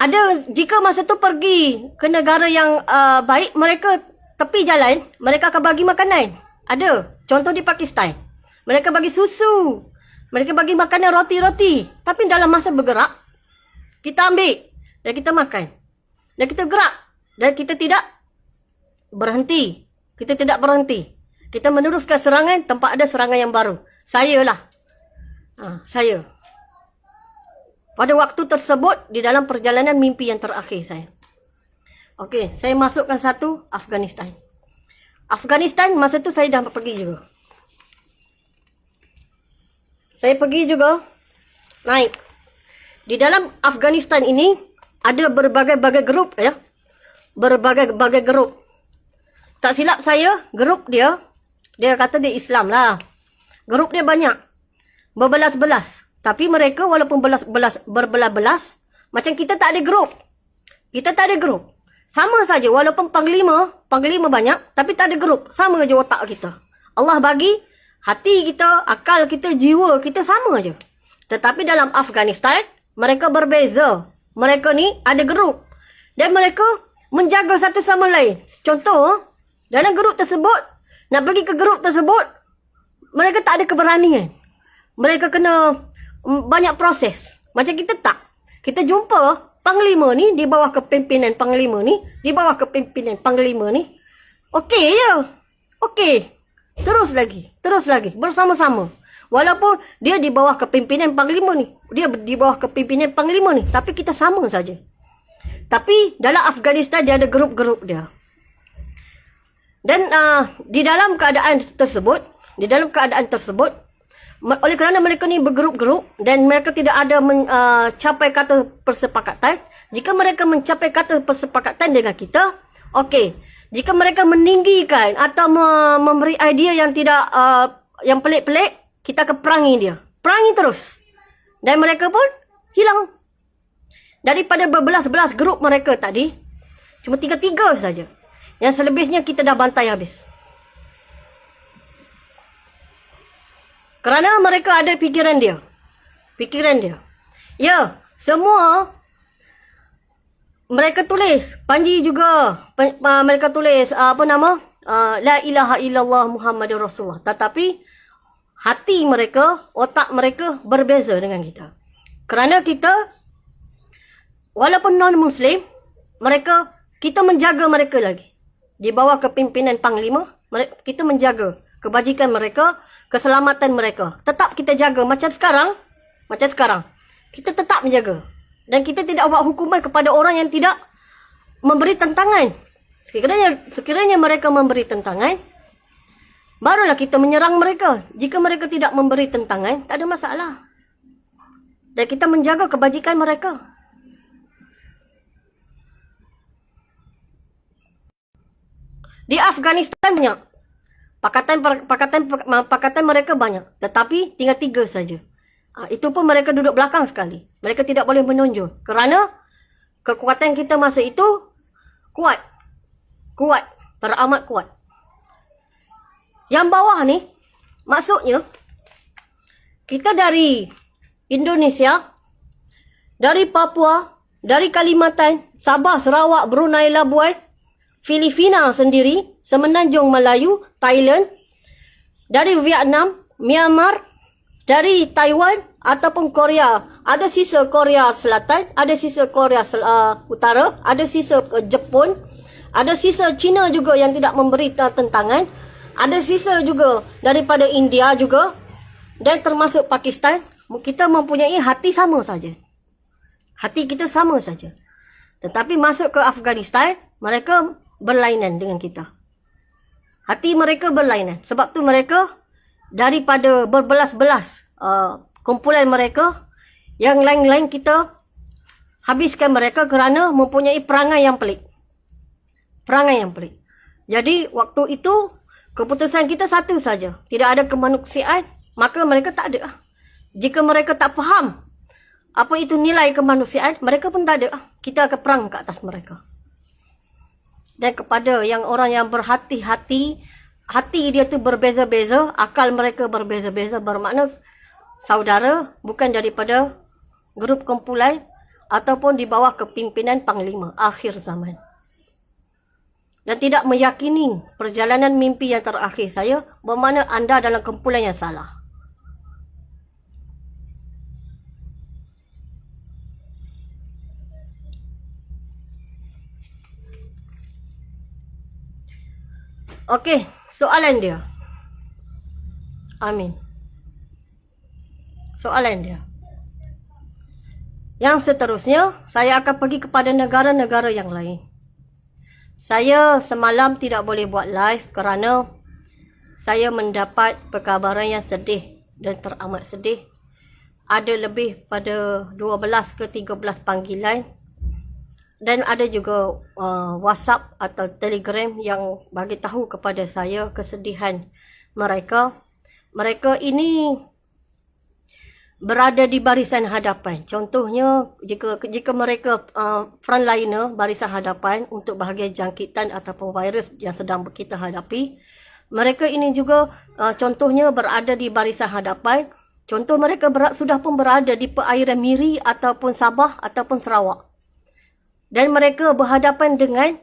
Ada, jika masa tu pergi ke negara yang baik, mereka tepi jalan, mereka akan bagi makanan. Ada. Contoh di Pakistan. Mereka bagi susu. Mereka bagi makanan roti-roti. Tapi dalam masa bergerak, kita ambil dan kita makan. Dan kita gerak. Dan kita tidak berhenti. Kita tidak berhenti. Kita meneruskan serangan tempat ada serangan yang baru. Saya lah. Saya. Pada waktu tersebut, di dalam perjalanan mimpi yang terakhir saya. Okey, saya masukkan satu, Afghanistan. Afghanistan, masa tu saya dah pergi juga. Saya pergi juga, naik. Di dalam Afghanistan ini, ada berbagai-bagai grup, ya. Berbagai-bagai grup. Tak silap saya, grup dia kata dia Islam lah. Grup dia banyak. Berbelas-belas. Tapi mereka walaupun berbelas-belas, macam kita tak ada grup. Kita tak ada grup. Sama saja, walaupun panglima banyak, tapi tak ada grup. Sama je otak kita. Allah bagi hati kita, akal kita, jiwa kita sama je. Tetapi dalam Afghanistan, mereka berbeza. Mereka ni ada grup. Dan mereka menjaga satu sama lain. Contoh, dalam grup tersebut, nak pergi ke grup tersebut, mereka tak ada keberanian. Mereka kena banyak proses. Macam kita tak. Kita jumpa panglima ni di bawah kepimpinan panglima ni, di bawah kepimpinan panglima ni. Okey je. Okey. Terus lagi, bersama-sama. Walaupun dia di bawah kepimpinan panglima ni, dia di bawah kepimpinan panglima ni, tapi kita sama saja. Tapi dalam Afghanistan dia ada grup-grup dia. Dan di dalam keadaan tersebut, oleh kerana mereka ni bergrup-grup dan mereka tidak ada mencapai kata persepakatan, jika mereka mencapai kata persepakatan dengan kita, okey. Jika mereka meninggikan atau memberi idea yang tidak yang pelik-pelik, kita akan perangi dia. Perangi terus. Dan mereka pun hilang. Daripada berbelas-belas grup mereka tadi, cuma 3 saja. Yang selebihnya kita dah bantai habis. Kerana mereka ada fikiran dia. Ya, semua mereka tulis. Panji juga. Mereka tulis, La ilaha illallah Muhammadur Rasulullah. Tetapi, hati mereka, otak mereka berbeza dengan kita. Kerana kita, walaupun non-Muslim, kita menjaga mereka lagi. Di bawah kepimpinan panglima, kita menjaga kebajikan mereka, keselamatan mereka. Tetap kita jaga. Macam sekarang, kita tetap menjaga. Dan kita tidak buat hukuman kepada orang yang tidak memberi tentangan. Sekiranya mereka memberi tentangan, barulah kita menyerang mereka. Jika mereka tidak memberi tentangan, tak ada masalah. Dan kita menjaga kebajikan mereka. Di Afghanistan banyak. Pakatan mereka banyak. Tetapi tinggal 3 saja. Itu pun mereka duduk belakang sekali. Mereka tidak boleh menonjol. Kerana kekuatan kita masa itu kuat. Teramat kuat. Yang bawah ni, maksudnya, kita dari Indonesia dari Papua, dari Kalimantan, Sabah, Sarawak, Brunei, Labuan, Filipina sendiri, Semenanjung Melayu, Thailand, dari Vietnam, Myanmar, dari Taiwan ataupun Korea. Ada sisa Korea Selatan, ada sisa Korea Utara, ada sisa Jepun, ada sisa China juga yang tidak memberi tentangan, ada sisa juga daripada India juga, dan termasuk Pakistan. Kita mempunyai hati sama saja. Hati kita sama saja. Tetapi masuk ke Afghanistan, mereka berlainan dengan kita. Hati mereka berlainan. Sebab tu mereka daripada berbelas-belas kumpulan mereka, yang lain-lain kita habiskan mereka kerana mempunyai perangai yang pelik. Perangai yang pelik. Jadi waktu itu keputusan kita satu saja. Tidak ada kemanusiaan, maka mereka tak ada. Jika mereka tak faham apa itu nilai kemanusiaan, mereka pun tak ada. Kita akan perang ke atas mereka. Dan kepada yang orang yang berhati-hati, hati dia tu berbeza-beza, akal mereka berbeza-beza, bermakna saudara bukan daripada grup kumpulan ataupun di bawah kepimpinan Panglima akhir zaman. Dan tidak meyakini perjalanan mimpi yang terakhir saya, bermakna anda dalam kumpulan yang salah. Okey, soalan dia. Amin. Soalan dia. Yang seterusnya, saya akan pergi kepada negara-negara yang lain. Saya semalam tidak boleh buat live kerana saya mendapat perkabaran yang sedih dan teramat sedih. Ada lebih pada 12 ke 13 panggilan. Dan ada juga WhatsApp atau Telegram yang bagi tahu kepada saya kesedihan mereka. Mereka ini berada di barisan hadapan. Contohnya, jika mereka frontliner, barisan hadapan untuk bahagian jangkitan ataupun virus yang sedang kita hadapi, mereka ini juga contohnya berada di barisan hadapan. Contoh mereka sudah pun berada di perairan Miri ataupun Sabah ataupun Sarawak. Dan mereka berhadapan dengan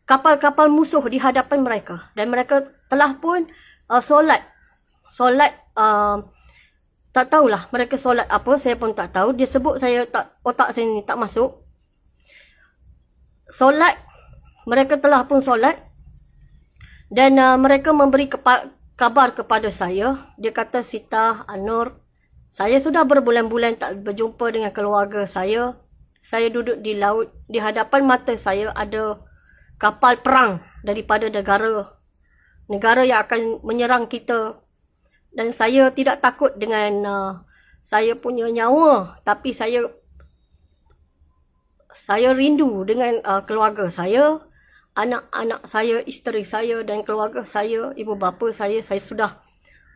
kapal-kapal musuh di hadapan mereka. Dan mereka telah pun solat. Solat, tak tahulah mereka solat apa, saya pun tak tahu. Dia sebut saya, otak saya ni tak masuk. Solat, mereka telah pun solat. Dan mereka memberi kabar kepada saya. Dia kata, Sita, Anur, saya sudah berbulan-bulan tak berjumpa dengan keluarga saya. Saya duduk di laut, di hadapan mata saya ada kapal perang daripada negara yang akan menyerang kita. Dan saya tidak takut dengan saya punya nyawa, tapi saya rindu dengan keluarga saya, anak-anak saya, isteri saya dan keluarga saya, ibu bapa saya. Saya sudah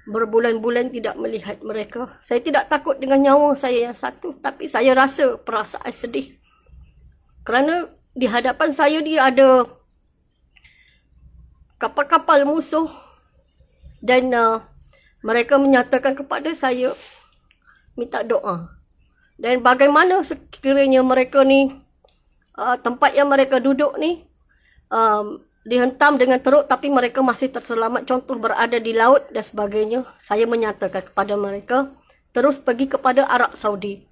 berbulan-bulan tidak melihat mereka. Saya tidak takut dengan nyawa saya yang satu, tapi saya rasa perasaan sedih. Kerana di hadapan saya dia ada kapal-kapal musuh dan mereka menyatakan kepada saya minta doa. Dan bagaimana sekiranya mereka ni, tempat yang mereka duduk ni, dihentam dengan teruk tapi mereka masih terselamat, contoh berada di laut dan sebagainya. Saya menyatakan kepada mereka, terus pergi kepada Arab Saudi.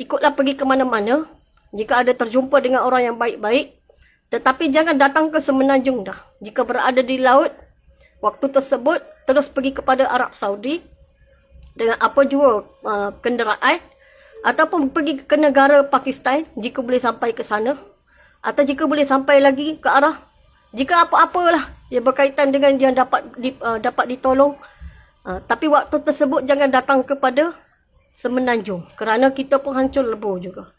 Ikutlah pergi ke mana-mana. Jika ada terjumpa dengan orang yang baik-baik, tetapi jangan datang ke Semenanjung dah. Jika berada di laut, waktu tersebut terus pergi kepada Arab Saudi dengan apa jua kenderaan, ataupun pergi ke negara Pakistan jika boleh sampai ke sana, atau jika boleh sampai lagi ke arah, jika apa-apalah yang berkaitan dengan yang dapat ditolong. Tapi waktu tersebut jangan datang kepada Semenanjung, kerana kita pun hancur lebur juga.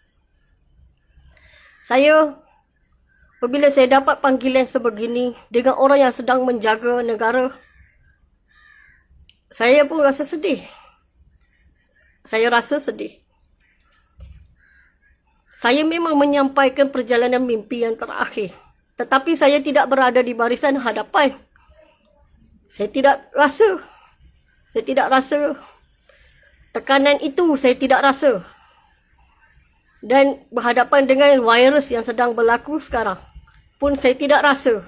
Apabila saya dapat panggilan sebegini dengan orang yang sedang menjaga negara, saya pun rasa sedih. Saya rasa sedih. Saya memang menyampaikan perjalanan mimpi yang terakhir. Tetapi saya tidak berada di barisan hadapan. Saya tidak rasa tekanan itu, saya tidak rasa. Dan berhadapan dengan virus yang sedang berlaku sekarang pun saya tidak rasa.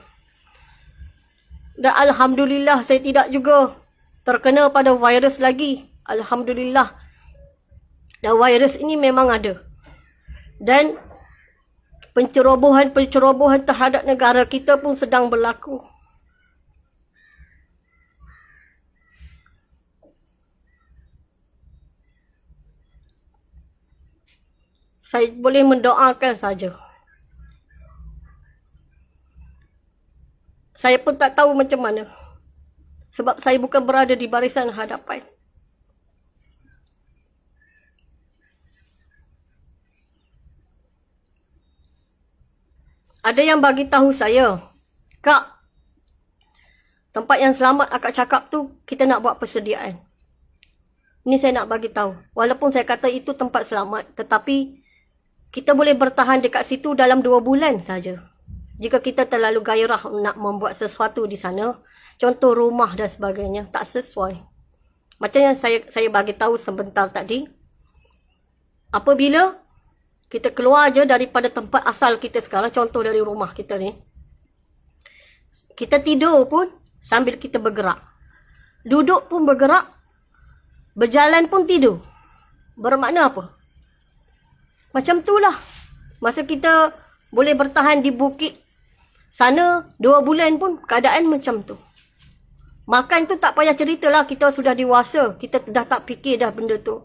Dan Alhamdulillah saya tidak juga terkena pada virus lagi. Alhamdulillah. Dan virus ini memang ada. Dan pencerobohan terhadap negara kita pun sedang berlaku. Saya boleh mendoakan saja. Saya pun tak tahu macam mana. Sebab saya bukan berada di barisan hadapan. Ada yang bagi tahu saya, Kak, tempat yang selamat akak cakap tu, kita nak buat persediaan. Ini saya nak bagi tahu. Walaupun saya kata itu tempat selamat, tetapi kita boleh bertahan dekat situ dalam 2 bulan saja. Jika kita terlalu gairah nak membuat sesuatu di sana, contoh rumah dan sebagainya, tak sesuai. Macam yang saya bagi tahu sebentar tadi, apabila kita keluar je daripada tempat asal kita sekarang, contoh dari rumah kita ni, kita tidur pun sambil kita bergerak. Duduk pun bergerak, berjalan pun tidur. Bermakna apa? Macam itulah. Masa kita boleh bertahan di bukit sana 2 bulan pun keadaan macam tu. Makan tu tak payah ceritalah, kita sudah dewasa. Kita dah tak fikir dah benda tu.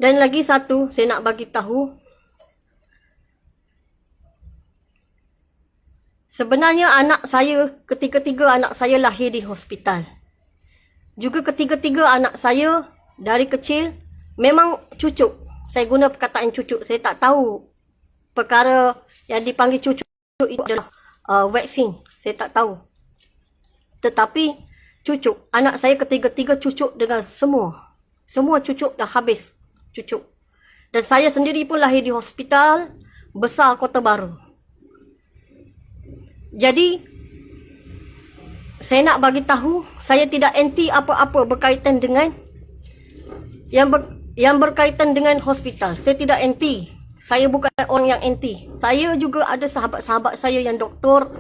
Dan lagi satu saya nak bagi tahu. Sebenarnya anak saya, ketiga-tiga anak saya lahir di hospital. Juga ketiga-tiga anak saya dari kecil memang cucuk. Saya guna perkataan cucuk. Saya tak tahu perkara yang dipanggil cucuk itu adalah vaksin. Saya tak tahu. Tetapi cucuk. Anak saya ketiga-tiga cucuk dengan semua. Semua cucuk dah habis. Cucuk. Dan saya sendiri pun lahir di hospital besar Kota Baru. Jadi, saya nak bagi tahu, saya tidak anti apa-apa berkaitan dengan yang berkaitan dengan hospital. Saya tidak anti. Saya bukan orang yang anti. Saya juga ada sahabat-sahabat saya yang doktor.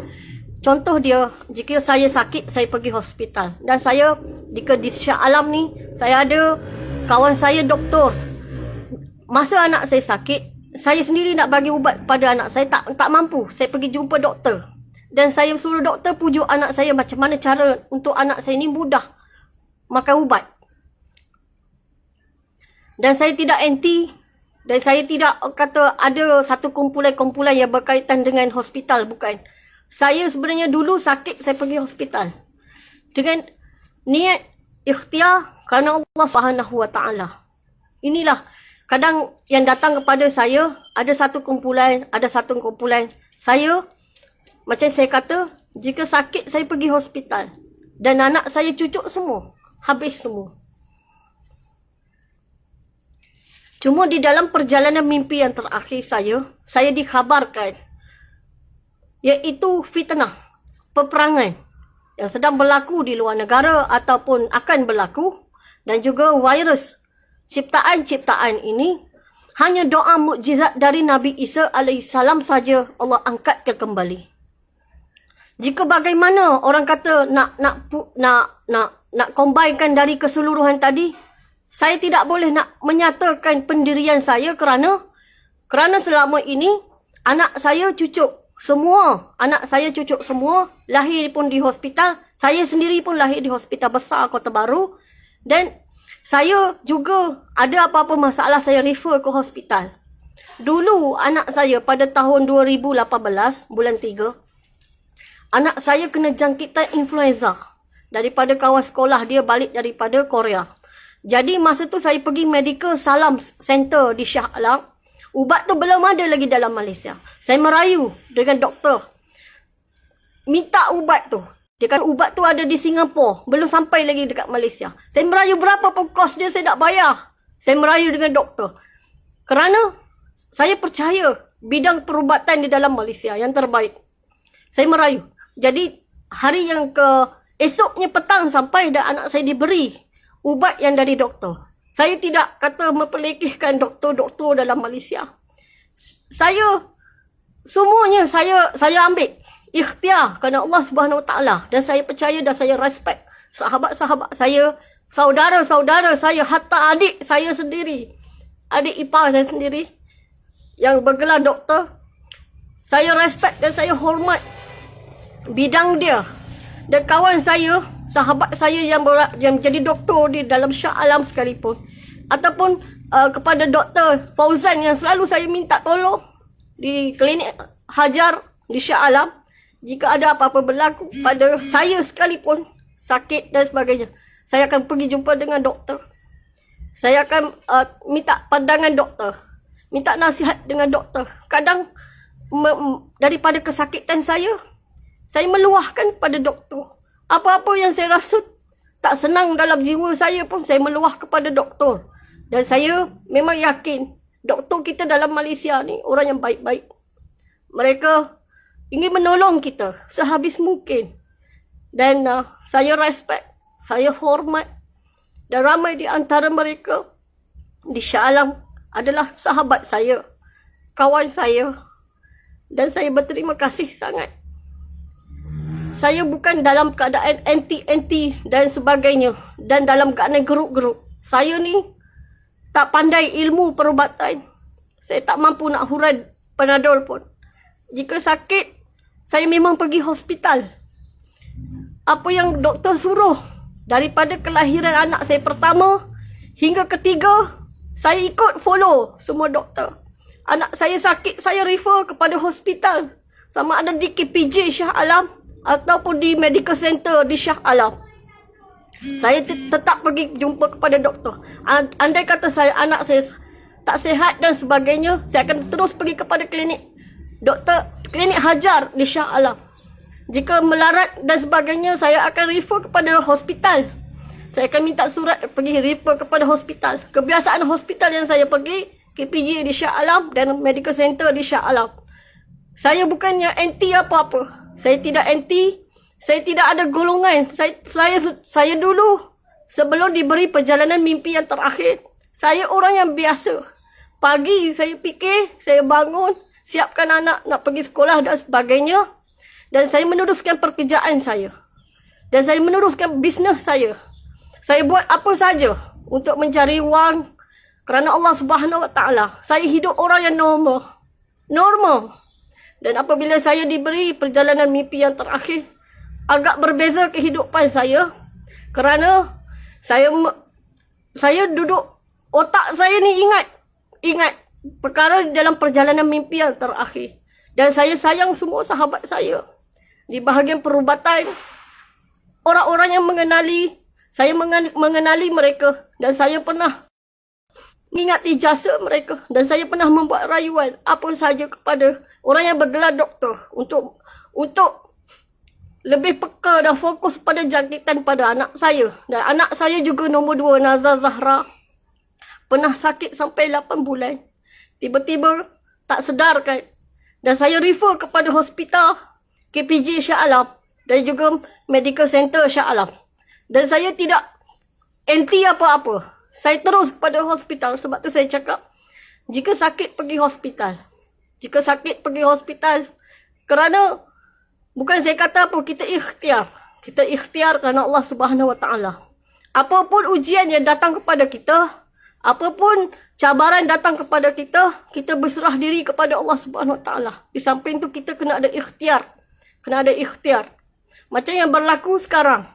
Contoh dia, jika saya sakit, saya pergi hospital. Dan saya, jika di Shah Alam ni, saya ada kawan saya doktor. Masa anak saya sakit, saya sendiri nak bagi ubat pada anak saya, tak mampu. Saya pergi jumpa doktor. Dan saya suruh doktor pujuk anak saya macam mana cara untuk anak saya ni mudah makan ubat. Dan saya tidak anti. Dan saya tidak kata ada satu kumpulan-kumpulan yang berkaitan dengan hospital. Bukan. Saya sebenarnya dulu sakit, saya pergi hospital. Dengan niat ikhtiar kerana Allah SWT. Inilah. Kadang yang datang kepada saya, ada satu kumpulan. Saya, macam saya kata, jika sakit saya pergi hospital. Dan anak saya cucuk semua. Habis semua. Cuma di dalam perjalanan mimpi yang terakhir saya dikhabarkan. Iaitu fitnah. Peperangan. Yang sedang berlaku di luar negara ataupun akan berlaku. Dan juga virus. Ciptaan-ciptaan ini. Hanya doa mukjizat dari Nabi Isa AS saja Allah angkatkan kembali. Jika bagaimana orang kata nak combinekan dari keseluruhan tadi, saya tidak boleh nak menyatakan pendirian saya kerana selama ini anak saya cucuk semua. Anak saya cucuk semua, lahir pun di hospital. Saya sendiri pun lahir di hospital besar Kota Baru. Dan saya juga ada apa-apa masalah, saya refer ke hospital. Dulu anak saya pada tahun 2018, bulan 3, anak saya kena jangkitan influenza. Daripada kawan sekolah dia balik daripada Korea. Jadi masa tu saya pergi Medical Salam Center di Shah Alam. Ubat tu belum ada lagi dalam Malaysia. Saya merayu dengan doktor. Minta ubat tu. Dia kata ubat tu ada di Singapura. Belum sampai lagi dekat Malaysia. Saya merayu berapa pun kos dia saya nak bayar. Saya merayu dengan doktor. Kerana saya percaya bidang perubatan di dalam Malaysia yang terbaik. Saya merayu. Jadi hari yang esoknya petang sampai dah anak saya diberi ubat yang dari doktor. Saya tidak kata memperlekehkan doktor-doktor dalam Malaysia. Semuanya saya ambil ikhtiar kerana Allah Subhanahu Wa Taala, dan saya percaya dan saya respect sahabat-sahabat saya, saudara-saudara saya, hatta adik saya sendiri, adik ipar saya sendiri yang bergelar doktor. Saya respect dan saya hormat bidang dia. Dan kawan saya, sahabat saya yang menjadi doktor di dalam Shah Alam sekalipun, ataupun kepada Dr. Fauzan yang selalu saya minta tolong di klinik Hajar di Shah Alam, jika ada apa-apa berlaku pada saya sekalipun, sakit dan sebagainya, saya akan pergi jumpa dengan doktor. Saya akan minta pandangan doktor, minta nasihat dengan doktor. Kadang daripada kesakitan saya meluahkan pada doktor. Apa-apa yang saya rasa tak senang dalam jiwa saya pun saya meluah kepada doktor. Dan saya memang yakin doktor kita dalam Malaysia ni orang yang baik-baik. Mereka ingin menolong kita sehabis mungkin. Dan saya respect, saya hormat. Dan ramai di antara mereka di Shah Alam adalah sahabat saya, kawan saya. Dan saya berterima kasih sangat. Saya bukan dalam keadaan anti-anti dan sebagainya, dan dalam keadaan geruk-geruk. Saya ni tak pandai ilmu perubatan. Saya tak mampu nak hurai Panadol pun. Jika sakit, saya memang pergi hospital. Apa yang doktor suruh, daripada kelahiran anak saya pertama hingga ketiga, saya ikut follow semua doktor. Anak saya sakit, saya refer kepada hospital. Sama ada di KPJ Shah Alam ataupun di medical center di Shah Alam. Saya tetap pergi jumpa kepada doktor. Andai kata anak saya tak sihat dan sebagainya, saya akan terus pergi kepada klinik klinik Hajar di Shah Alam. Jika melarat dan sebagainya, saya akan refer kepada hospital. Saya akan minta surat pergi refer kepada hospital. Kebiasaan hospital yang saya pergi, KPJ di Shah Alam dan medical center di Shah Alam. Saya bukannya anti apa-apa. Saya tidak anti, saya tidak ada golongan. Saya dulu, sebelum diberi perjalanan mimpi yang terakhir, saya orang yang biasa. Pagi saya fikir, saya bangun, siapkan anak nak pergi sekolah dan sebagainya. Dan saya meneruskan pekerjaan saya. Dan saya meneruskan bisnes saya. Saya buat apa saja untuk mencari wang kerana Allah Subhanahu Wa Taala. Saya hidup orang yang normal. Dan apabila saya diberi perjalanan mimpi yang terakhir, agak berbeza kehidupan saya. Kerana saya duduk, otak saya ni ingat perkara dalam perjalanan mimpi yang terakhir. Dan saya sayang semua sahabat saya. Di bahagian perubatan, orang-orang yang saya mengenali mereka. Dan saya pernah mengingati jasa mereka. Dan saya pernah membuat rayuan apa sahaja kepada orang yang bergelar doktor untuk lebih peka dan fokus pada jangkitan pada anak saya. Dan anak saya juga nombor 2, Nazar Zahra, pernah sakit sampai 8 bulan. Tiba-tiba tak sedarkan. Dan saya refer kepada hospital KPJ Shah Alam dan juga medical center Shah Alam. Dan saya tidak anti apa-apa. Saya terus kepada hospital. Sebab tu saya cakap, jika sakit pergi hospital. Jika sakit pergi hospital. Kerana bukan saya kata apa, kita ikhtiar. Kita ikhtiar kerana Allah Subhanahu Wa Taala. Apapun ujian yang datang kepada kita, apapun cabaran datang kepada kita, kita berserah diri kepada Allah Subhanahu Wa Taala. Di samping tu kita kena ada ikhtiar. Kena ada ikhtiar. Macam yang berlaku sekarang.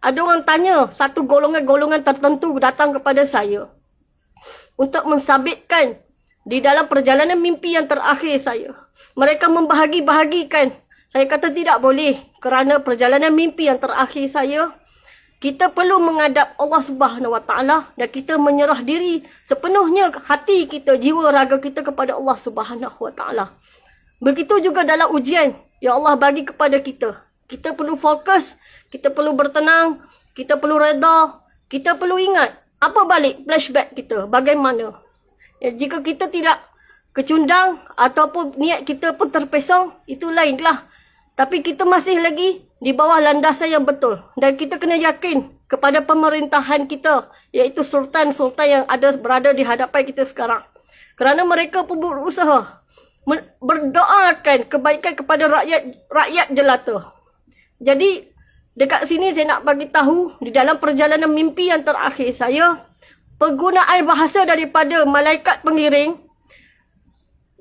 Ada orang tanya, satu golongan-golongan tertentu datang kepada saya untuk mensabitkan di dalam perjalanan mimpi yang terakhir saya. Mereka membahagi-bahagikan. Saya kata tidak boleh. Kerana perjalanan mimpi yang terakhir saya, kita perlu menghadap Allah Subhanahu Wa Taala dan kita menyerah diri sepenuhnya hati kita, jiwa raga kita kepada Allah Subhanahu Wa Taala. Begitu juga dalam ujian yang Allah bagi kepada kita. Kita perlu fokus, kita perlu bertenang, kita perlu reda, kita perlu ingat apa balik flashback kita, bagaimana. Ya, jika kita tidak kecundang ataupun niat kita pun terpesong, itu lainlah. Tapi kita masih lagi di bawah landasan yang betul. Dan kita kena yakin kepada pemerintahan kita, iaitu sultan-sultan yang berada di hadapan kita sekarang. Kerana mereka pun berusaha berdoakan kebaikan kepada rakyat jelata. Jadi dekat sini saya nak bagi tahu, di dalam perjalanan mimpi yang terakhir saya, penggunaan bahasa daripada malaikat pengiring,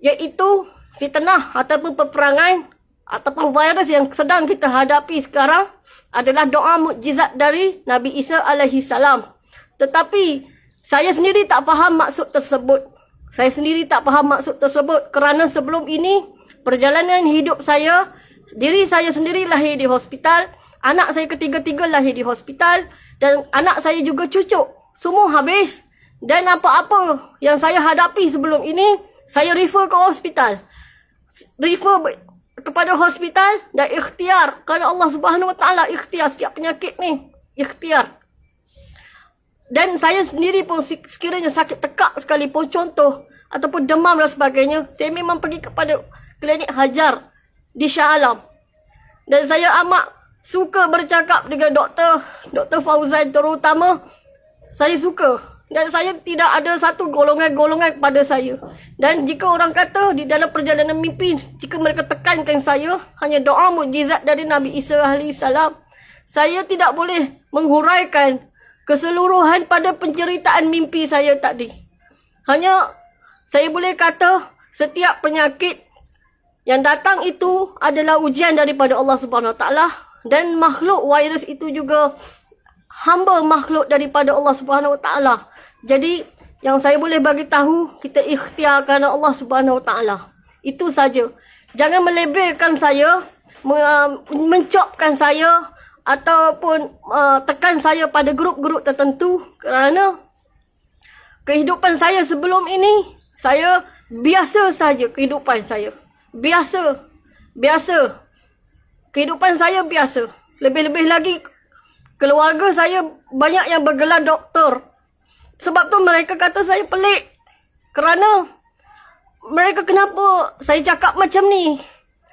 iaitu fitnah ataupun peperangan ataupun virus yang sedang kita hadapi sekarang, adalah doa mukjizat dari Nabi Isa alaihi salam. Tetapi saya sendiri tak faham maksud tersebut. Kerana sebelum ini perjalanan hidup saya, diri saya sendiri lahir di hospital, anak saya ketiga-tiga lahir di hospital, dan anak saya juga cucu. Semua habis. Dan apa-apa yang saya hadapi sebelum ini, saya refer ke hospital. Refer kepada hospital dan ikhtiar. Kerana Allah Subhanahu Wa Taala ikhtiar setiap penyakit ni. Ikhtiar. Dan saya sendiri pun sekiranya sakit tekak sekalipun, contoh, ataupun demam dan sebagainya, saya memang pergi kepada klinik Hajar di Shah Alam. Dan saya amat suka bercakap dengan Dr. Fauzan terutama. Saya suka. Dan saya tidak ada satu golongan-golongan kepada saya. Dan jika orang kata di dalam perjalanan mimpi, jika mereka tekankan saya, hanya doa mukjizat dari Nabi Isa alaihi salam, saya tidak boleh menghuraikan keseluruhan pada penceritaan mimpi saya tadi. Hanya saya boleh kata setiap penyakit yang datang itu adalah ujian daripada Allah Subhanahu Wa Taala, dan makhluk virus itu juga hamba makhluk daripada Allah Subhanahu Wa Taala. Jadi yang saya boleh bagi tahu, kita ikhtiar kerana Allah Subhanahu Wa Taala. Itu saja. Jangan melabelkan saya, mencopkan saya ataupun tekan saya pada grup-grup tertentu, kerana kehidupan saya sebelum ini, saya biasa saja kehidupan saya. Biasa. Kehidupan saya biasa. Lebih-lebih lagi, keluarga saya banyak yang bergelar doktor. Sebab tu mereka kata saya pelik. Kerana mereka kenapa saya cakap macam ni,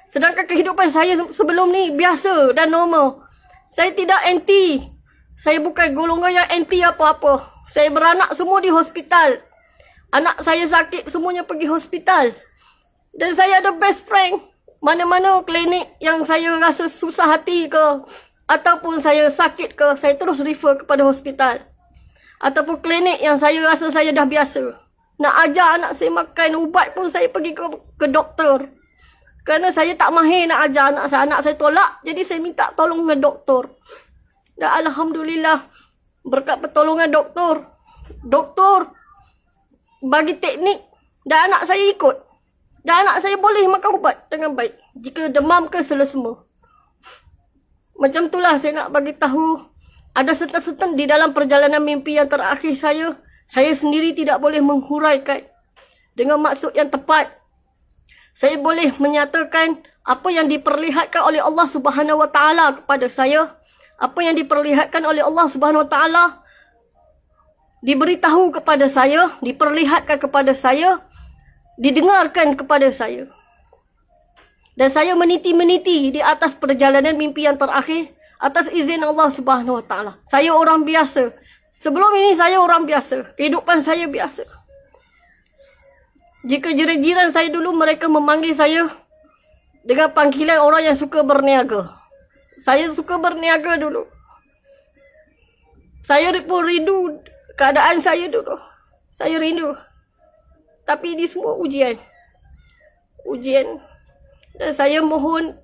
sedangkan kehidupan saya sebelum ni biasa dan normal. Saya tidak anti. Saya bukan golongan yang anti apa-apa. Saya beranak semua di hospital. Anak saya sakit, semuanya pergi hospital. Dan saya ada best friend. Mana-mana klinik yang saya rasa susah hati ke, ataupun saya sakit ke, saya terus refer kepada hospital. Ataupun klinik yang saya rasa saya dah biasa. Nak ajar anak saya makan ubat pun saya pergi ke doktor. Kerana saya tak mahir nak ajar anak saya. Anak saya tolak, jadi saya minta tolong dengan doktor. Dan Alhamdulillah, berkat pertolongan doktor, bagi teknik dan anak saya ikut. Dan anak saya boleh makan ubat dengan baik. Jika demam ke selesema. Macam itulah saya nak bagi tahu. Ada serta-serta di dalam perjalanan mimpi yang terakhir saya sendiri tidak boleh menghuraikan dengan maksud yang tepat. Saya boleh menyatakan apa yang diperlihatkan oleh Allah Subhanahu Wa Taala kepada saya. Apa yang diperlihatkan oleh Allah Subhanahu Wa Taala diberitahu kepada saya, diperlihatkan kepada saya, didengarkan kepada saya. Dan saya meniti-meniti di atas perjalanan mimpi yang terakhir atas izin Allah Subhanahu Wa Taala. Saya orang biasa. Sebelum ini saya orang biasa. Kehidupan saya biasa. Jika jiran-jiran saya dulu mereka memanggil saya dengan panggilan orang yang suka berniaga. Saya suka berniaga dulu. Saya pun rindu keadaan saya dulu. Saya rindu. Tapi ini semua ujian. Ujian. Dan saya mohon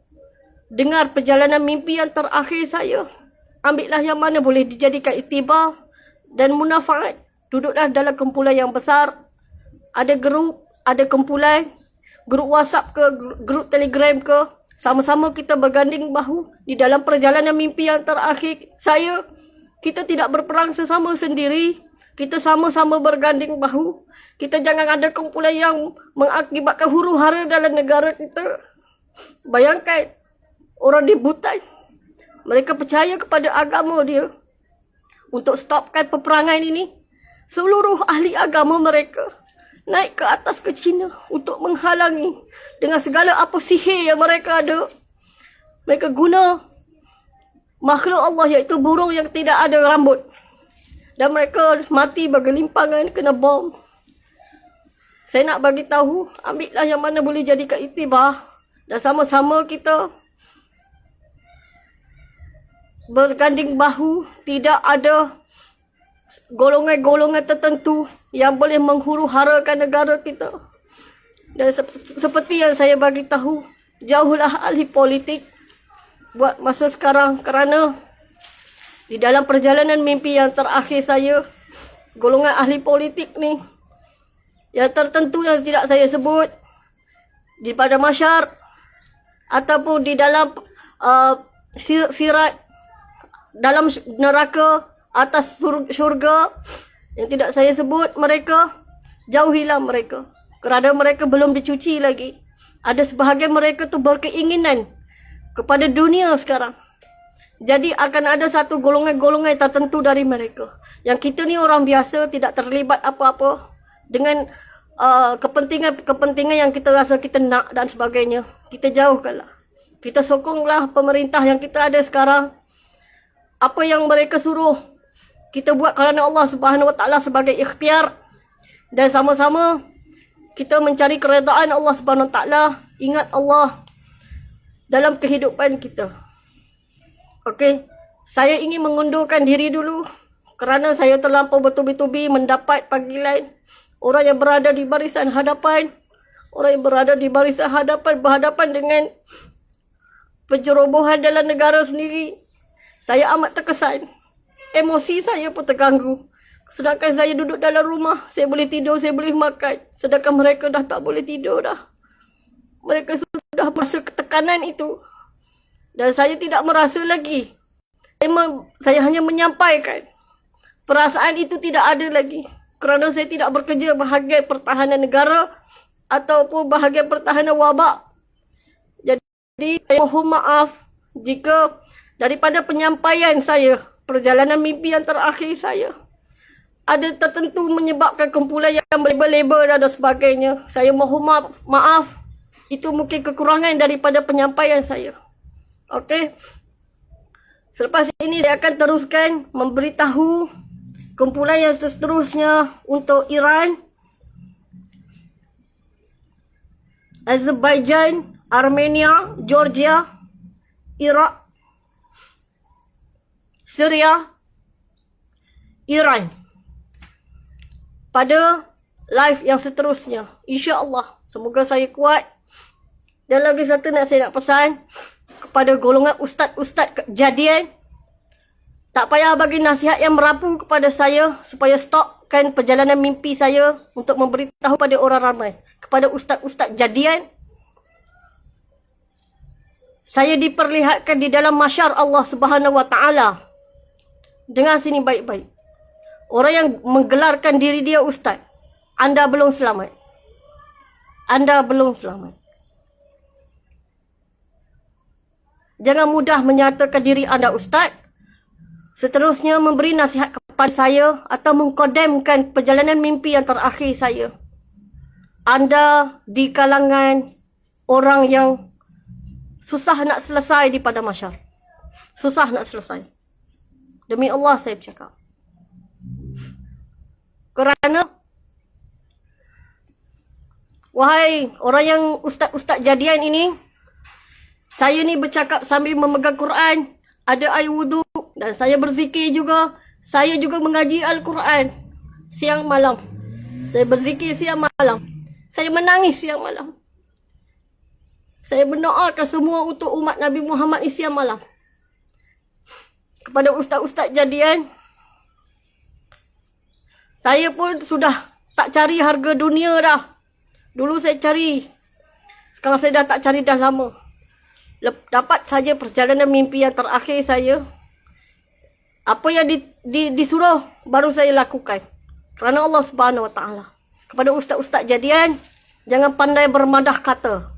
dengar perjalanan mimpi yang terakhir saya. Ambillah yang mana boleh dijadikan iktibar dan munafaat. Duduklah dalam kumpulan yang besar. Ada grup, ada kumpulan, grup WhatsApp ke, grup Telegram ke. Sama-sama kita berganding bahu di dalam perjalanan mimpi yang terakhir saya. Kita tidak berperang sesama sendiri. Kita sama-sama berganding bahu. Kita jangan ada kumpulan yang mengakibatkan huru-hara dalam negara kita. Bayangkan, orang di Bhutan, mereka percaya kepada agama dia. Untuk stopkan peperangan ini, seluruh ahli agama mereka naik ke atas ke China untuk menghalangi dengan segala apa sihir yang mereka ada. Mereka guna makhluk Allah iaitu burung yang tidak ada rambut. Dan mereka mati bergelimpangan kena bom. Saya nak bagi tahu, ambillah yang mana boleh jadikan iktibar. Dan sama-sama kita berganding bahu, tidak ada golongan-golongan tertentu yang boleh menghuru-harakan negara kita. Dan seperti yang saya bagi tahu, jauhlah ahli politik buat masa sekarang, kerana di dalam perjalanan mimpi yang terakhir saya, golongan ahli politik ni yang tertentu yang tidak saya sebut di pada masyar ataupun di dalam sirat dalam neraka atas syurga yang tidak saya sebut, mereka jauhilah mereka kerana mereka belum dicuci lagi. Ada sebahagian mereka tu berkeinginan kepada dunia sekarang. Jadi akan ada satu golongan-golongan tertentu dari mereka. Yang kita ni orang biasa, tidak terlibat apa-apa dengan kepentingan yang kita rasa kita nak dan sebagainya. Kita jauhkanlah. Kita sokonglah pemerintah yang kita ada sekarang. Apa yang mereka suruh, kita buat kerana Allah Subhanahu Wa Taala sebagai ikhtiar. Dan sama-sama kita mencari keredaan Allah Subhanahu Wa Taala. Ingat Allah dalam kehidupan kita. Okey, saya ingin mengundurkan diri dulu kerana saya terlampau bertubi-tubi mendapat panggilan orang yang berada di barisan hadapan. Orang yang berada di barisan hadapan berhadapan dengan pencerobohan dalam negara sendiri. Saya amat terkesan. Emosi saya pun terganggu. Sedangkan saya duduk dalam rumah, saya boleh tidur, saya boleh makan. Sedangkan mereka dah tak boleh tidur dah. Mereka sudah merasa ketekanan itu. Dan saya tidak merasa lagi. Saya hanya menyampaikan. Perasaan itu tidak ada lagi. Kerana saya tidak bekerja bahagian pertahanan negara ataupun bahagian pertahanan wabak. Jadi saya mohon maaf jika daripada penyampaian saya, perjalanan mimpi yang terakhir saya, ada tertentu menyebabkan kumpulan yang berlabel-label dan sebagainya. Saya mohon maaf. Itu mungkin kekurangan daripada penyampaian saya. Okey. Selepas ini saya akan teruskan memberitahu kumpulan yang seterusnya untuk Iran, Azerbaijan, Armenia, Georgia, Iraq, Syria, Iran. Pada live yang seterusnya, insya-Allah, semoga saya kuat. Dan lagi satu saya nak pesan kepada golongan ustaz-ustaz kejadian, tak payah bagi nasihat yang merapu kepada saya supaya stopkan perjalanan mimpi saya untuk memberitahu pada orang ramai. Kepada ustaz-ustaz jadian, saya diperlihatkan di dalam masyar Allah Subhanahu Wa Taala. Dengar sini baik-baik. Orang yang menggelarkan diri dia ustaz, anda belum selamat. Anda belum selamat. Jangan mudah menyatakan diri anda ustaz, seterusnya memberi nasihat kepada saya atau mengkodemkan perjalanan mimpi yang terakhir saya. Anda di kalangan orang yang susah nak selesai di pada masyar. Susah nak selesai. Demi Allah saya bercakap. Kerana, wahai orang yang ustaz-ustaz jadian ini, saya ni bercakap sambil memegang Quran, ada air wudu dan saya berzikir juga. Saya juga mengaji Al-Quran siang malam. Saya berzikir siang malam. Saya menangis siang malam. Saya mendoakan semua untuk umat Nabi Muhammad ni siang malam. Kepada ustaz-ustaz jadian, saya pun sudah tak cari harga dunia dah. Dulu saya cari. Sekarang saya dah tak cari dah lama. Dapat saja perjalanan mimpi yang terakhir saya. Apa yang disuruh baru saya lakukan. Kerana Allah Subhanahu Wa Taala. Kepada ustaz-ustaz jadian, jangan pandai bermadah kata.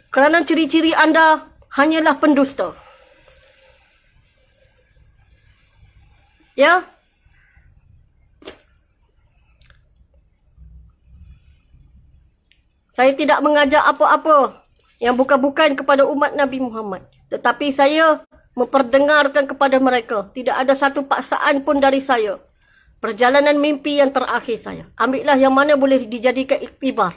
Kerana ciri-ciri anda hanyalah pendusta. Ya? Saya tidak mengajak apa-apa yang bukan-bukan kepada umat Nabi Muhammad. Tetapi saya memperdengarkan kepada mereka. Tidak ada satu paksaan pun dari saya. Perjalanan mimpi yang terakhir saya. Ambillah yang mana boleh dijadikan iktibar.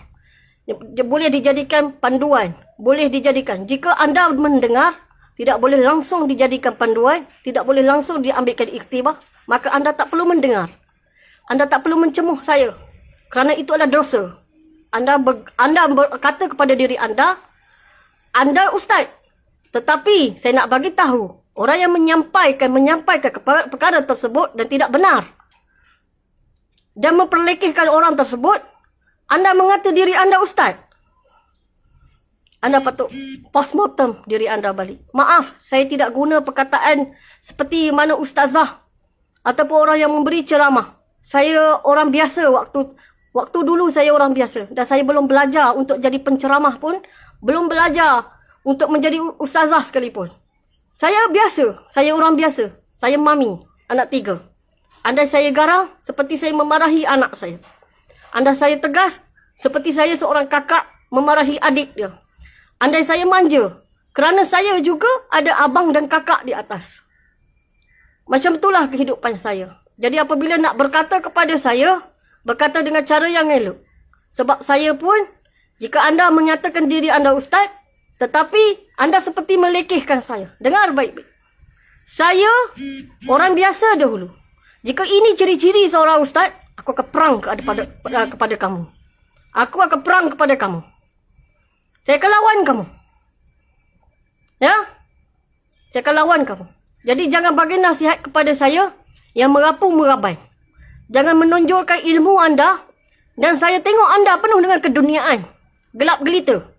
Boleh dijadikan panduan. Boleh dijadikan. Jika anda mendengar, tidak boleh langsung dijadikan panduan. Tidak boleh langsung diambilkan iktibar. Maka anda tak perlu mendengar. Anda tak perlu mencemuh saya. Kerana itu adalah dosa. Anda berkata kepada diri anda ustaz. Tetapi saya nak bagi tahu, orang yang menyampaikan perkara tersebut dan tidak benar dan memperlekehkan orang tersebut, anda mengata diri anda ustaz. Anda patut postmortem diri anda balik. Maaf, saya tidak guna perkataan seperti mana ustazah ataupun orang yang memberi ceramah. Saya orang biasa waktu dulu saya orang biasa. Dan saya belum belajar untuk jadi penceramah pun. Belum belajar untuk menjadi ustazah sekalipun. Saya biasa. Saya orang biasa. Saya mami. Anak 3. Andai saya garang, seperti saya memarahi anak saya. Andai saya tegas, seperti saya seorang kakak memarahi adik dia. Andai saya manja, kerana saya juga ada abang dan kakak di atas. Macam itulah kehidupan saya. Jadi apabila nak berkata kepada saya, berkata dengan cara yang elok. Sebab saya pun, jika anda menyatakan diri anda ustaz, tetapi anda seperti melekehkan saya. Dengar baik-baik. Saya orang biasa dahulu. Jika ini ciri-ciri seorang ustaz, aku akan perang kepada kamu. Aku akan perang kepada kamu. Saya akan lawan kamu. Ya? Saya akan lawan kamu. Jadi jangan bagi nasihat kepada saya yang merapu-merabai. Jangan menonjolkan ilmu anda. Dan saya tengok anda penuh dengan keduniaan. Gelap gelita.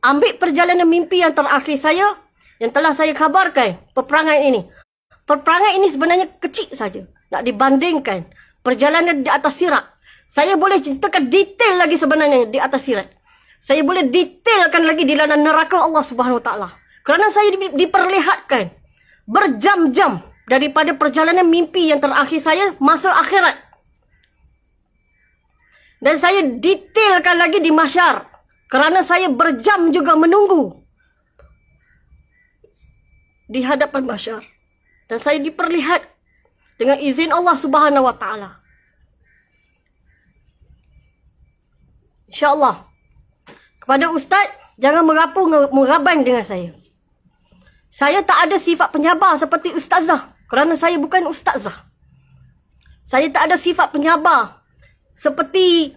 Ambil perjalanan mimpi yang terakhir saya. Yang telah saya kabarkan. Peperangan ini. Peperangan ini sebenarnya kecil saja. Nak dibandingkan. Perjalanan di atas sirat. Saya boleh ceritakan detail lagi sebenarnya di atas sirat. Saya boleh detailkan lagi di dalam neraka Allah Subhanahu Wa Taala. Kerana saya diperlihatkan. Berjam-jam. Daripada perjalanan mimpi yang terakhir saya. Masa akhirat. Dan saya detailkan lagi di mahsyar. Kerana saya berjam juga menunggu. Di hadapan mahsyar. Dan saya diperlihat. Dengan izin Allah Subhanahu Wa Taala. InsyaAllah. Kepada ustaz, jangan merapu-meraban dengan saya. Saya tak ada sifat penyabar seperti ustazah. Kerana saya bukan ustazah. Saya tak ada sifat penyabar seperti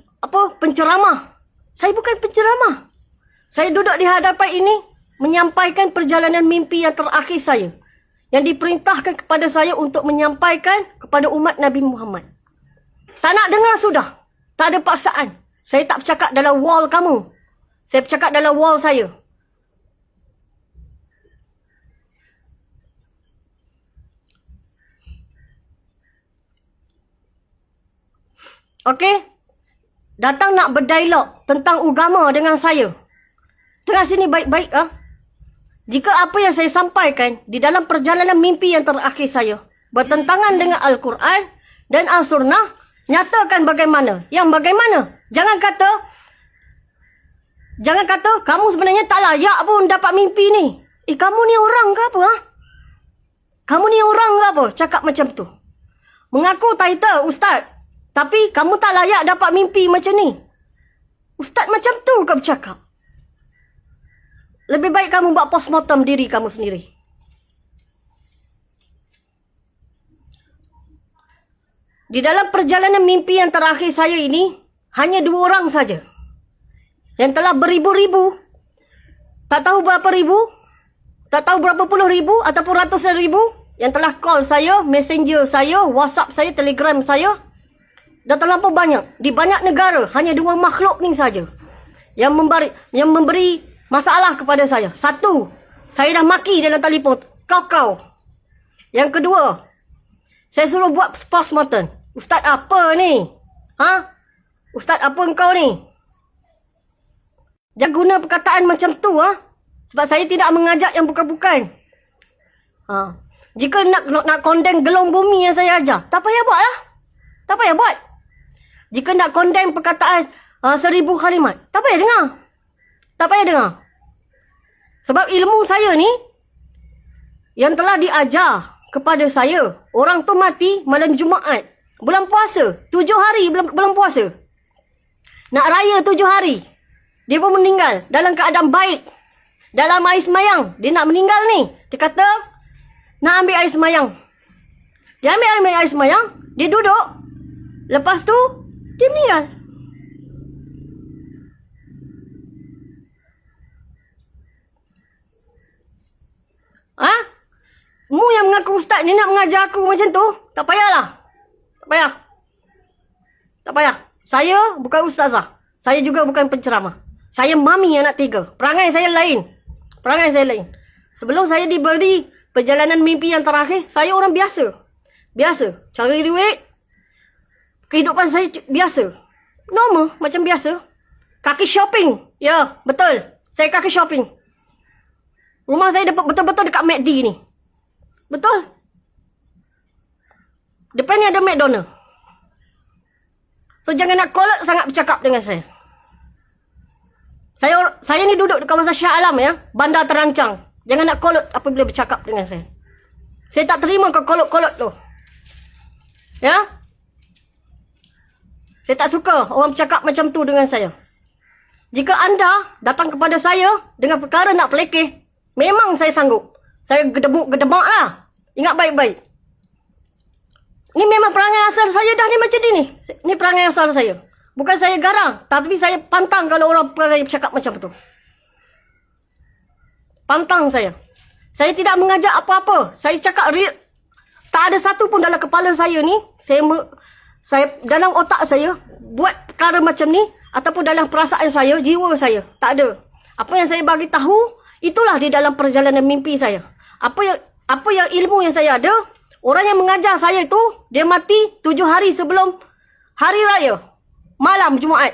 penceramah. Saya bukan penceramah. Saya duduk di hadapan ini menyampaikan perjalanan mimpi yang terakhir saya. Yang diperintahkan kepada saya untuk menyampaikan kepada umat Nabi Muhammad. Tak nak dengar sudah. Tak ada paksaan. Saya tak bercakap dalam wall kamu. Saya bercakap dalam wall saya. Okey? Datang nak berdialog tentang agama dengan saya. Dengar sini baik-baik. Jika apa yang saya sampaikan di dalam perjalanan mimpi yang terakhir saya bertentangan dengan Al-Quran dan As-Sunnah, nyatakan bagaimana. Yang bagaimana? Jangan kata kamu sebenarnya tak layak pun dapat mimpi ni. Kamu ni orang ke apa? Kamu ni orang ke apa? Cakap macam tu. Mengaku title ustaz. Tapi kamu tak layak dapat mimpi macam ni. Ustaz macam tu kau bercakap. Lebih baik kamu buat postmortem diri kamu sendiri. Di dalam perjalanan mimpi yang terakhir saya ini, hanya 2 orang saja. Yang telah beribu-ribu. Tak tahu berapa ribu. Tak tahu berapa puluh ribu ataupun ratusan ribu. Yang telah call saya, messenger saya, WhatsApp saya, Telegram saya. Dah terlampau banyak. Di banyak negara, hanya 2 makhluk ni saja. Yang memberi masalah kepada saya. 1, saya dah maki dalam telefon. Kau. Yang kedua, saya suruh buat postmortem. Ustaz apa ni? Ustaz apa engkau ni? Jangan guna perkataan macam tu. Sebab saya tidak mengajak yang bukan-bukan. Jika nak condemn gelong bumi yang saya ajar, tak payah buat lah. Tak payah buat. Jika nak condemn perkataan 1000 kalimat, tak payah dengar. Tak payah dengar. Sebab ilmu saya ni yang telah diajar kepada saya, orang tu mati malam Jumaat, bulan puasa, 7 hari bulan puasa. Nak raya 7 hari. Dia pun meninggal dalam keadaan baik. Dalam air semayang. Dia nak meninggal ni. Dia kata, nak ambil air semayang. Dia ambil air semayang. Dia duduk. Lepas tu, dia meninggal. Mu yang mengaku ustaz ni nak mengajar aku macam tu? Tak payahlah. Tak payah. Tak payah. Saya bukan ustazah. Saya juga bukan penceramah. Saya mami anak 3. Perangai saya lain. Perangai saya lain. Sebelum saya diberi perjalanan mimpi yang terakhir, saya orang biasa. Biasa. Cari duit. Kehidupan saya biasa. Normal. Macam biasa. Kaki shopping. Ya, betul. Saya kaki shopping. Rumah saya betul-betul dekat McD ni. Betul. Depan ni ada McDonald. So jangan nak kolot sangat bercakap dengan saya. Saya ni duduk di kawasan Shah Alam ya, Bandar Terancang. Jangan nak kolot apabila bercakap dengan saya. Saya tak terima kau kolot-kolot tu. Ya? Saya tak suka orang bercakap macam tu dengan saya. Jika anda datang kepada saya dengan perkara nak pelekeh, memang saya sanggup. Saya gedebuk-gedebak lah. Ingat baik-baik. Ni memang perangai asal saya dah ni macam ni. Ni perangai asal saya. Bukan saya garang. Tapi saya pantang kalau orang perangai bercakap macam tu. Pantang saya. Saya tidak mengajak apa-apa. Saya cakap real. Tak ada satu pun dalam kepala saya ni. Saya dalam otak saya buat perkara macam ni. Ataupun dalam perasaan saya, jiwa saya. Tak ada. Apa yang saya bagi tahu, itulah di dalam perjalanan mimpi saya. Apa yang ilmu yang saya ada, orang yang mengajar saya tu, dia mati 7 hari sebelum hari raya. Malam Jumaat.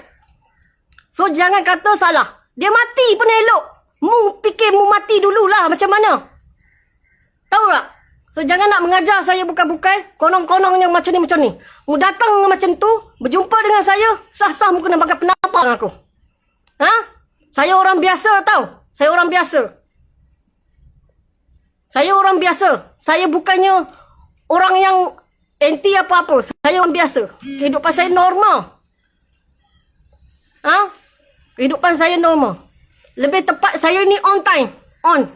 So jangan kata salah. Dia mati pun elok. Mu fikir mu mati dululah macam mana. Tahu tak? So jangan nak mengajar saya bukan-bukan. Konong-konongnya macam ni. Mu datang macam tu, berjumpa dengan saya, sah-sah mu kena pakai penapang aku. Saya orang biasa tau. Saya orang biasa. Saya orang biasa. Saya bukannya orang yang anti apa-apa. Saya orang biasa. Kehidupan saya normal. Kehidupan saya normal. Lebih tepat saya ni on time. On.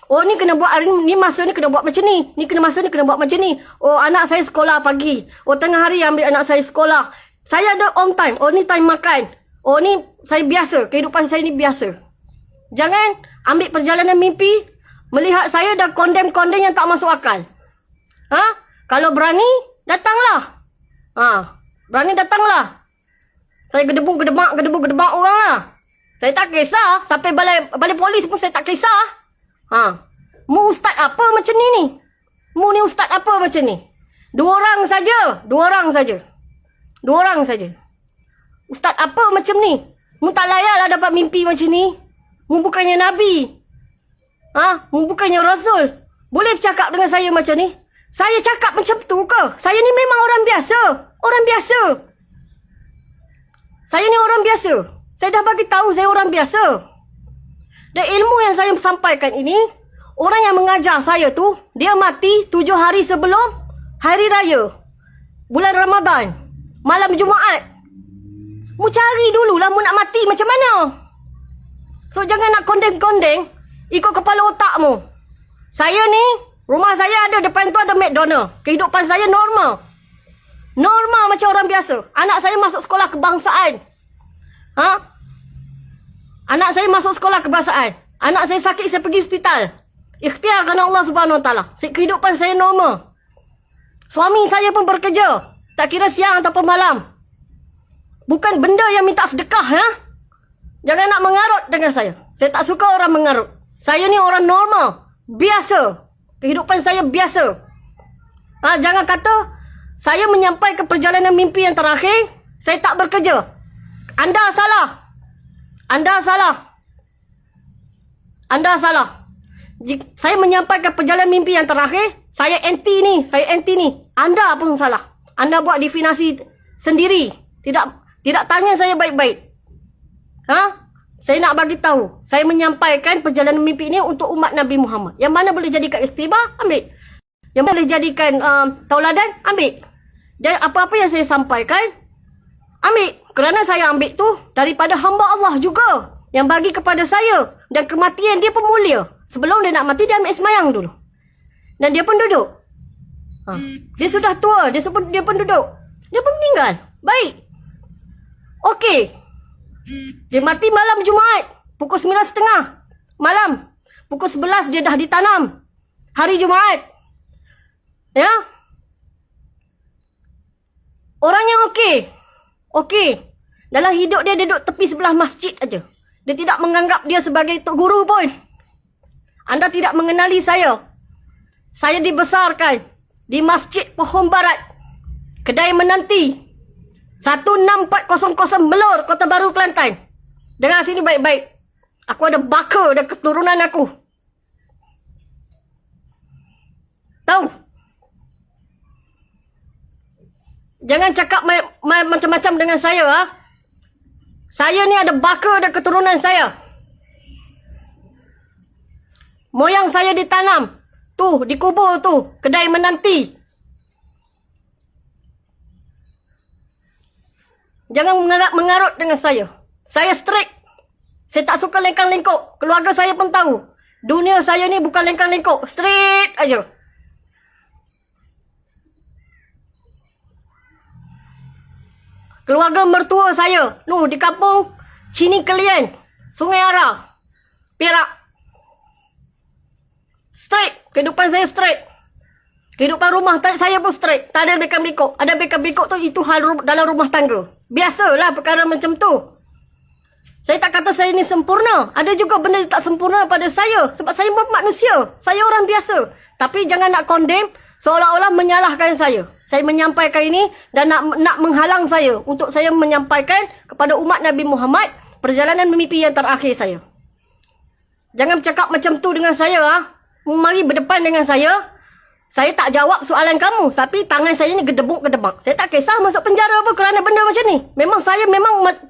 Oh ni kena buat hari ni, masa ni kena buat macam ni. Ni kena masa ni kena buat macam ni. Oh anak saya sekolah pagi. Oh tengah hari ambil anak saya sekolah. Saya ada on time. Oh ni time makan. Oh ni saya biasa. Kehidupan saya ni biasa. Jangan ambil perjalanan mimpi. Melihat saya dah condemn yang tak masuk akal. Kalau berani, datanglah. Berani datanglah. Saya gedebuk-gedebak orang lah. Saya tak kisah. Sampai balai polis pun saya tak kisah. Mu ustaz apa macam ni? Mu ni ustaz apa macam ni? 2 orang saja. Ustaz apa macam ni? Mu tak layaklah dapat mimpi macam ni. Mu bukannya Nabi. Mu bukannya Rasul. Boleh bercakap dengan saya macam ni? Saya cakap macam tu ke? Saya ni memang orang biasa. Orang biasa. Saya ni orang biasa. Saya dah bagi tahu saya orang biasa. Dan ilmu yang saya sampaikan ini, orang yang mengajar saya tu, dia mati 7 hari sebelum hari raya. Bulan Ramadan. Malam Jumaat. Mu cari dululah mu nak mati macam mana. So jangan nak kondeng-kondeng. Ikut kepala otakmu. Saya ni, rumah saya ada depan tu ada McDonald. Kehidupan saya normal. Normal macam orang biasa. Anak saya masuk sekolah kebangsaan. Anak saya masuk sekolah kebangsaan. Anak saya sakit, saya pergi hospital. Ikhtiar kerana Allah Subhanahu Wa Taala. Kehidupan saya normal. Suami saya pun bekerja. Tak kira siang ataupun malam. Bukan benda yang minta sedekah. Jangan nak mengarut dengan saya. Saya tak suka orang mengarut. Saya ni orang normal. Biasa. Kehidupan saya biasa. Jangan kata saya menyampaikan perjalanan mimpi yang terakhir, saya tak bekerja. Anda salah. Saya menyampaikan perjalanan mimpi yang terakhir, saya anti ni. Anda pun salah. Anda buat definisi sendiri. Tidak tanya saya baik-baik. Saya nak bagi tahu. Saya menyampaikan perjalanan mimpi ini untuk umat Nabi Muhammad. Yang mana boleh jadikan ikhtibar, ambil. Yang boleh jadikan tauladan, ambil. Dan apa-apa yang saya sampaikan, ambil. Kerana saya ambil tu daripada hamba Allah juga. Yang bagi kepada saya. Dan kematian dia pun mulia. Sebelum dia nak mati, dia ambil semayang dulu. Dan dia pun duduk. Dia sudah tua, dia pun duduk. Dia pun meninggal. Baik. Okey. Dia mati malam Jumaat. Pukul 9.30 malam. Pukul 11 dia dah ditanam. Hari Jumaat. Ya. Orang yang okey. Okey. Dalam hidup dia duduk tepi sebelah masjid aja. Dia tidak menganggap dia sebagai tok guru pun. Anda tidak mengenali saya. Saya dibesarkan di Masjid Pohon Barat, Kedai Menanti, 16400 Melur, Kota Baru, Kelantan. Dengar sini baik-baik. Aku ada baka dan keturunan aku. Tahu? Jangan cakap macam-macam dengan saya. Saya ni ada baka dan keturunan saya. Moyang saya ditanam. Tu, dikubur tu. Kedai Menanti. Jangan mengarut dengan saya. Saya strict. Saya tak suka lengkang-lengkok. Keluarga saya pun tahu. Dunia saya ni bukan lengkang-lengkok. Straight aja. Keluarga mertua saya. Di kampung Sini Kelian. Sungai Ara. Perak. Straight. Kehidupan saya straight. Kehidupan rumah saya pun straight. Tak ada bekam-bekok. Ada bekam-bekok tu itu hal dalam rumah tangga. Biasalah perkara macam tu. Saya tak kata saya ni sempurna. Ada juga benda yang tak sempurna pada saya. Sebab saya manusia. Saya orang biasa. Tapi jangan nak condemn seolah-olah menyalahkan saya. Saya menyampaikan ini dan nak menghalang saya. Untuk saya menyampaikan kepada umat Nabi Muhammad perjalanan mimpi yang terakhir saya. Jangan bercakap macam tu dengan saya. Mari berdepan dengan saya. Saya tak jawab soalan kamu. Tapi tangan saya ni gedebuk-gedebak. Saya tak kisah masuk penjara apa kerana benda macam ni. Memang saya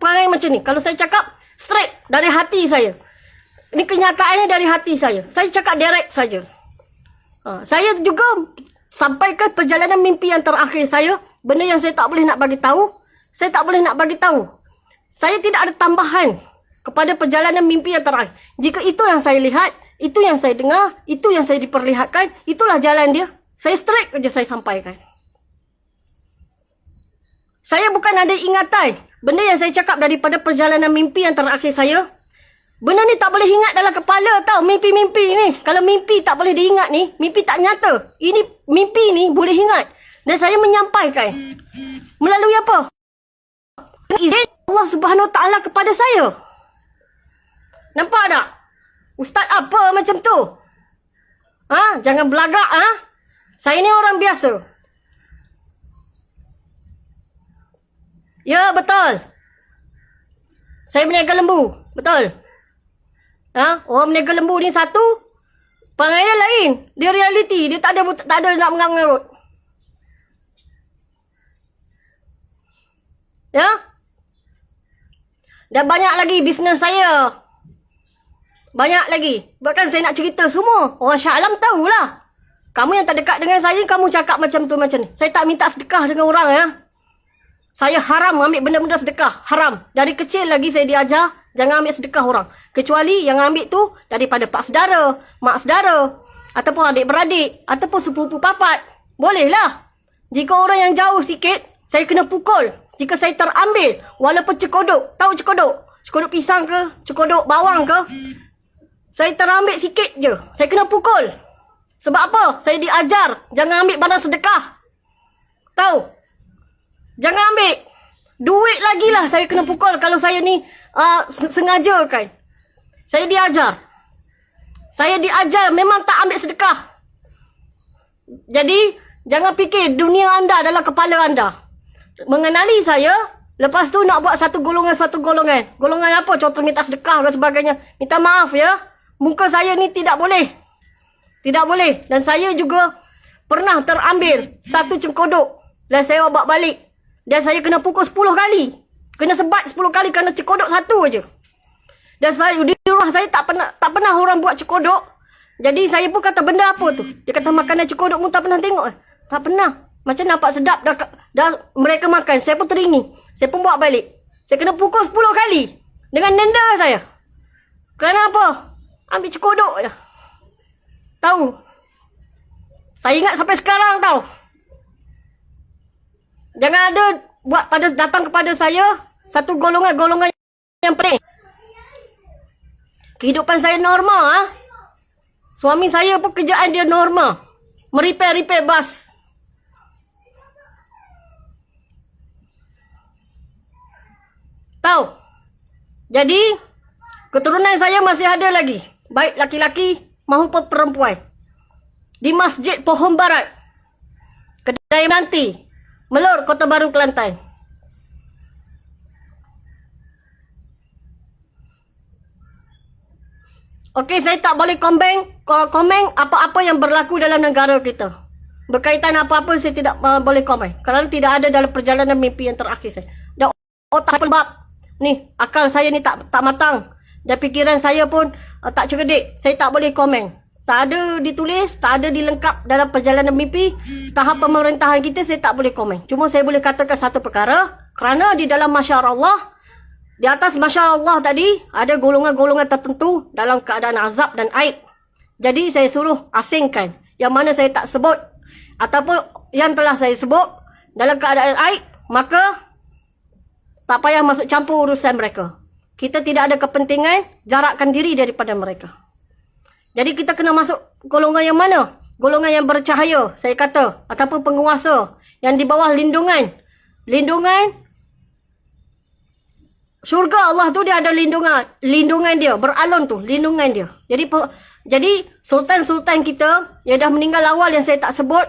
perangai macam ni. Kalau saya cakap straight dari hati saya. Ini kenyataannya dari hati saya. Saya cakap direct saja. Saya juga sampaikan perjalanan mimpi yang terakhir saya. Benda yang saya tak boleh nak bagi tahu. Saya tak boleh nak bagi tahu. Saya tidak ada tambahan kepada perjalanan mimpi yang terakhir. Jika itu yang saya lihat, itu yang saya dengar, itu yang saya diperlihatkan, itulah jalan dia. Saya straight saja saya sampaikan. Saya bukan ada ingatan. Benda yang saya cakap daripada perjalanan mimpi yang terakhir saya, benda ni tak boleh ingat dalam kepala tau. Mimpi-mimpi ni. Kalau mimpi tak boleh diingat ni, mimpi tak nyata. Ini mimpi ni boleh ingat. Dan saya menyampaikan. Melalui apa? Izin Allah Subhanahu Wa Taala kepada saya. Nampak tak? Ustaz apa macam tu? Jangan belagak. Saya ni orang biasa. Ya, betul. Saya berniaga lembu. Betul. Orang berniaga lembu ni satu. Perangai dia lain. Dia realiti. Dia tak ada nak mengarut. Ya. Dan banyak lagi bisnes saya. Banyak lagi. Bahkan saya nak cerita semua. Orang Shah Alam tahulah. Kamu yang tak dekat dengan saya, kamu cakap macam tu macam ni. Saya tak minta sedekah dengan orang ya. Saya haram ambil benda-benda sedekah. Haram. Dari kecil lagi saya diajar, jangan ambil sedekah orang. Kecuali yang ambil tu daripada pak saudara, mak saudara. Ataupun adik-beradik. Ataupun sepupu papat. Bolehlah. Jika orang yang jauh sikit, saya kena pukul. Jika saya terambil, walaupun cekodok. Tahu cekodok? Cekodok pisang ke? Cekodok bawang ke? Saya terambil sikit je. Saya kena pukul. Sebab apa? Saya diajar. Jangan ambil barang sedekah. Tahu? Jangan ambil. Duit lagi lah saya kena pukul kalau saya ni sengaja kan. Saya diajar. Saya diajar memang tak ambil sedekah. Jadi, jangan fikir dunia anda adalah kepala anda. Mengenali saya, lepas tu nak buat satu golongan. Golongan apa? Contoh minta sedekah dan sebagainya. Minta maaf ya. Muka saya ni tidak boleh. Tidak boleh. Dan saya juga pernah terambil satu cengkodok. Dan saya bawa balik. Dan saya kena pukul 10 kali. Kena sebat 10 kali kerana cekodok satu aja. Dan saya di rumah saya tak pernah orang buat cekodok. Jadi saya pun kata benda apa tu? Dia kata makanan cekodok pun tak pernah tengok. Tak pernah. Macam nampak sedap dah mereka makan. Saya pun teringin. Saya pun bawa balik. Saya kena pukul 10 kali. Dengan denda saya. Kerana apa? Ambil cekodok je. Tahu? Saya ingat sampai sekarang tau. Jangan ada datang kepada saya satu golongan yang pening. Kehidupan saya normal ah. Suami saya pun kerjaan dia normal. Repair bas. Tahu? Jadi keturunan saya masih ada lagi. Baik laki-laki maupun perempuan. Di Masjid Pohon Barat. Kedai Menanti. Melur, Kota Baru, Kelantan. Okey, saya tak boleh komen apa-apa yang berlaku dalam negara kita. Berkaitan apa-apa saya tidak boleh komen. Kerana tidak ada dalam perjalanan mimpi yang terakhir saya. Dan otak pelbab. Ni, akal saya ni tak matang. Dan fikiran saya pun tak cerdik. Saya tak boleh komen. Tak ada ditulis, tak ada dilengkap dalam perjalanan mimpi. Tahap pemerintahan kita saya tak boleh komen. Cuma saya boleh katakan satu perkara. Kerana di dalam masyarakat Allah, di atas masyarakat Allah tadi, ada golongan-golongan tertentu dalam keadaan azab dan aib. Jadi saya suruh asingkan. Yang mana saya tak sebut. Ataupun yang telah saya sebut dalam keadaan aib. Maka tak payah masuk campur urusan mereka. Kita tidak ada kepentingan jarakkan diri daripada mereka. Jadi kita kena masuk golongan yang mana? Golongan yang bercahaya, saya kata. Ataupun penguasa. Yang di bawah lindungan. Syurga Allah tu dia ada lindungan dia. Beralun tu, lindungan dia. Jadi sultan-sultan kita yang dah meninggal awal yang saya tak sebut.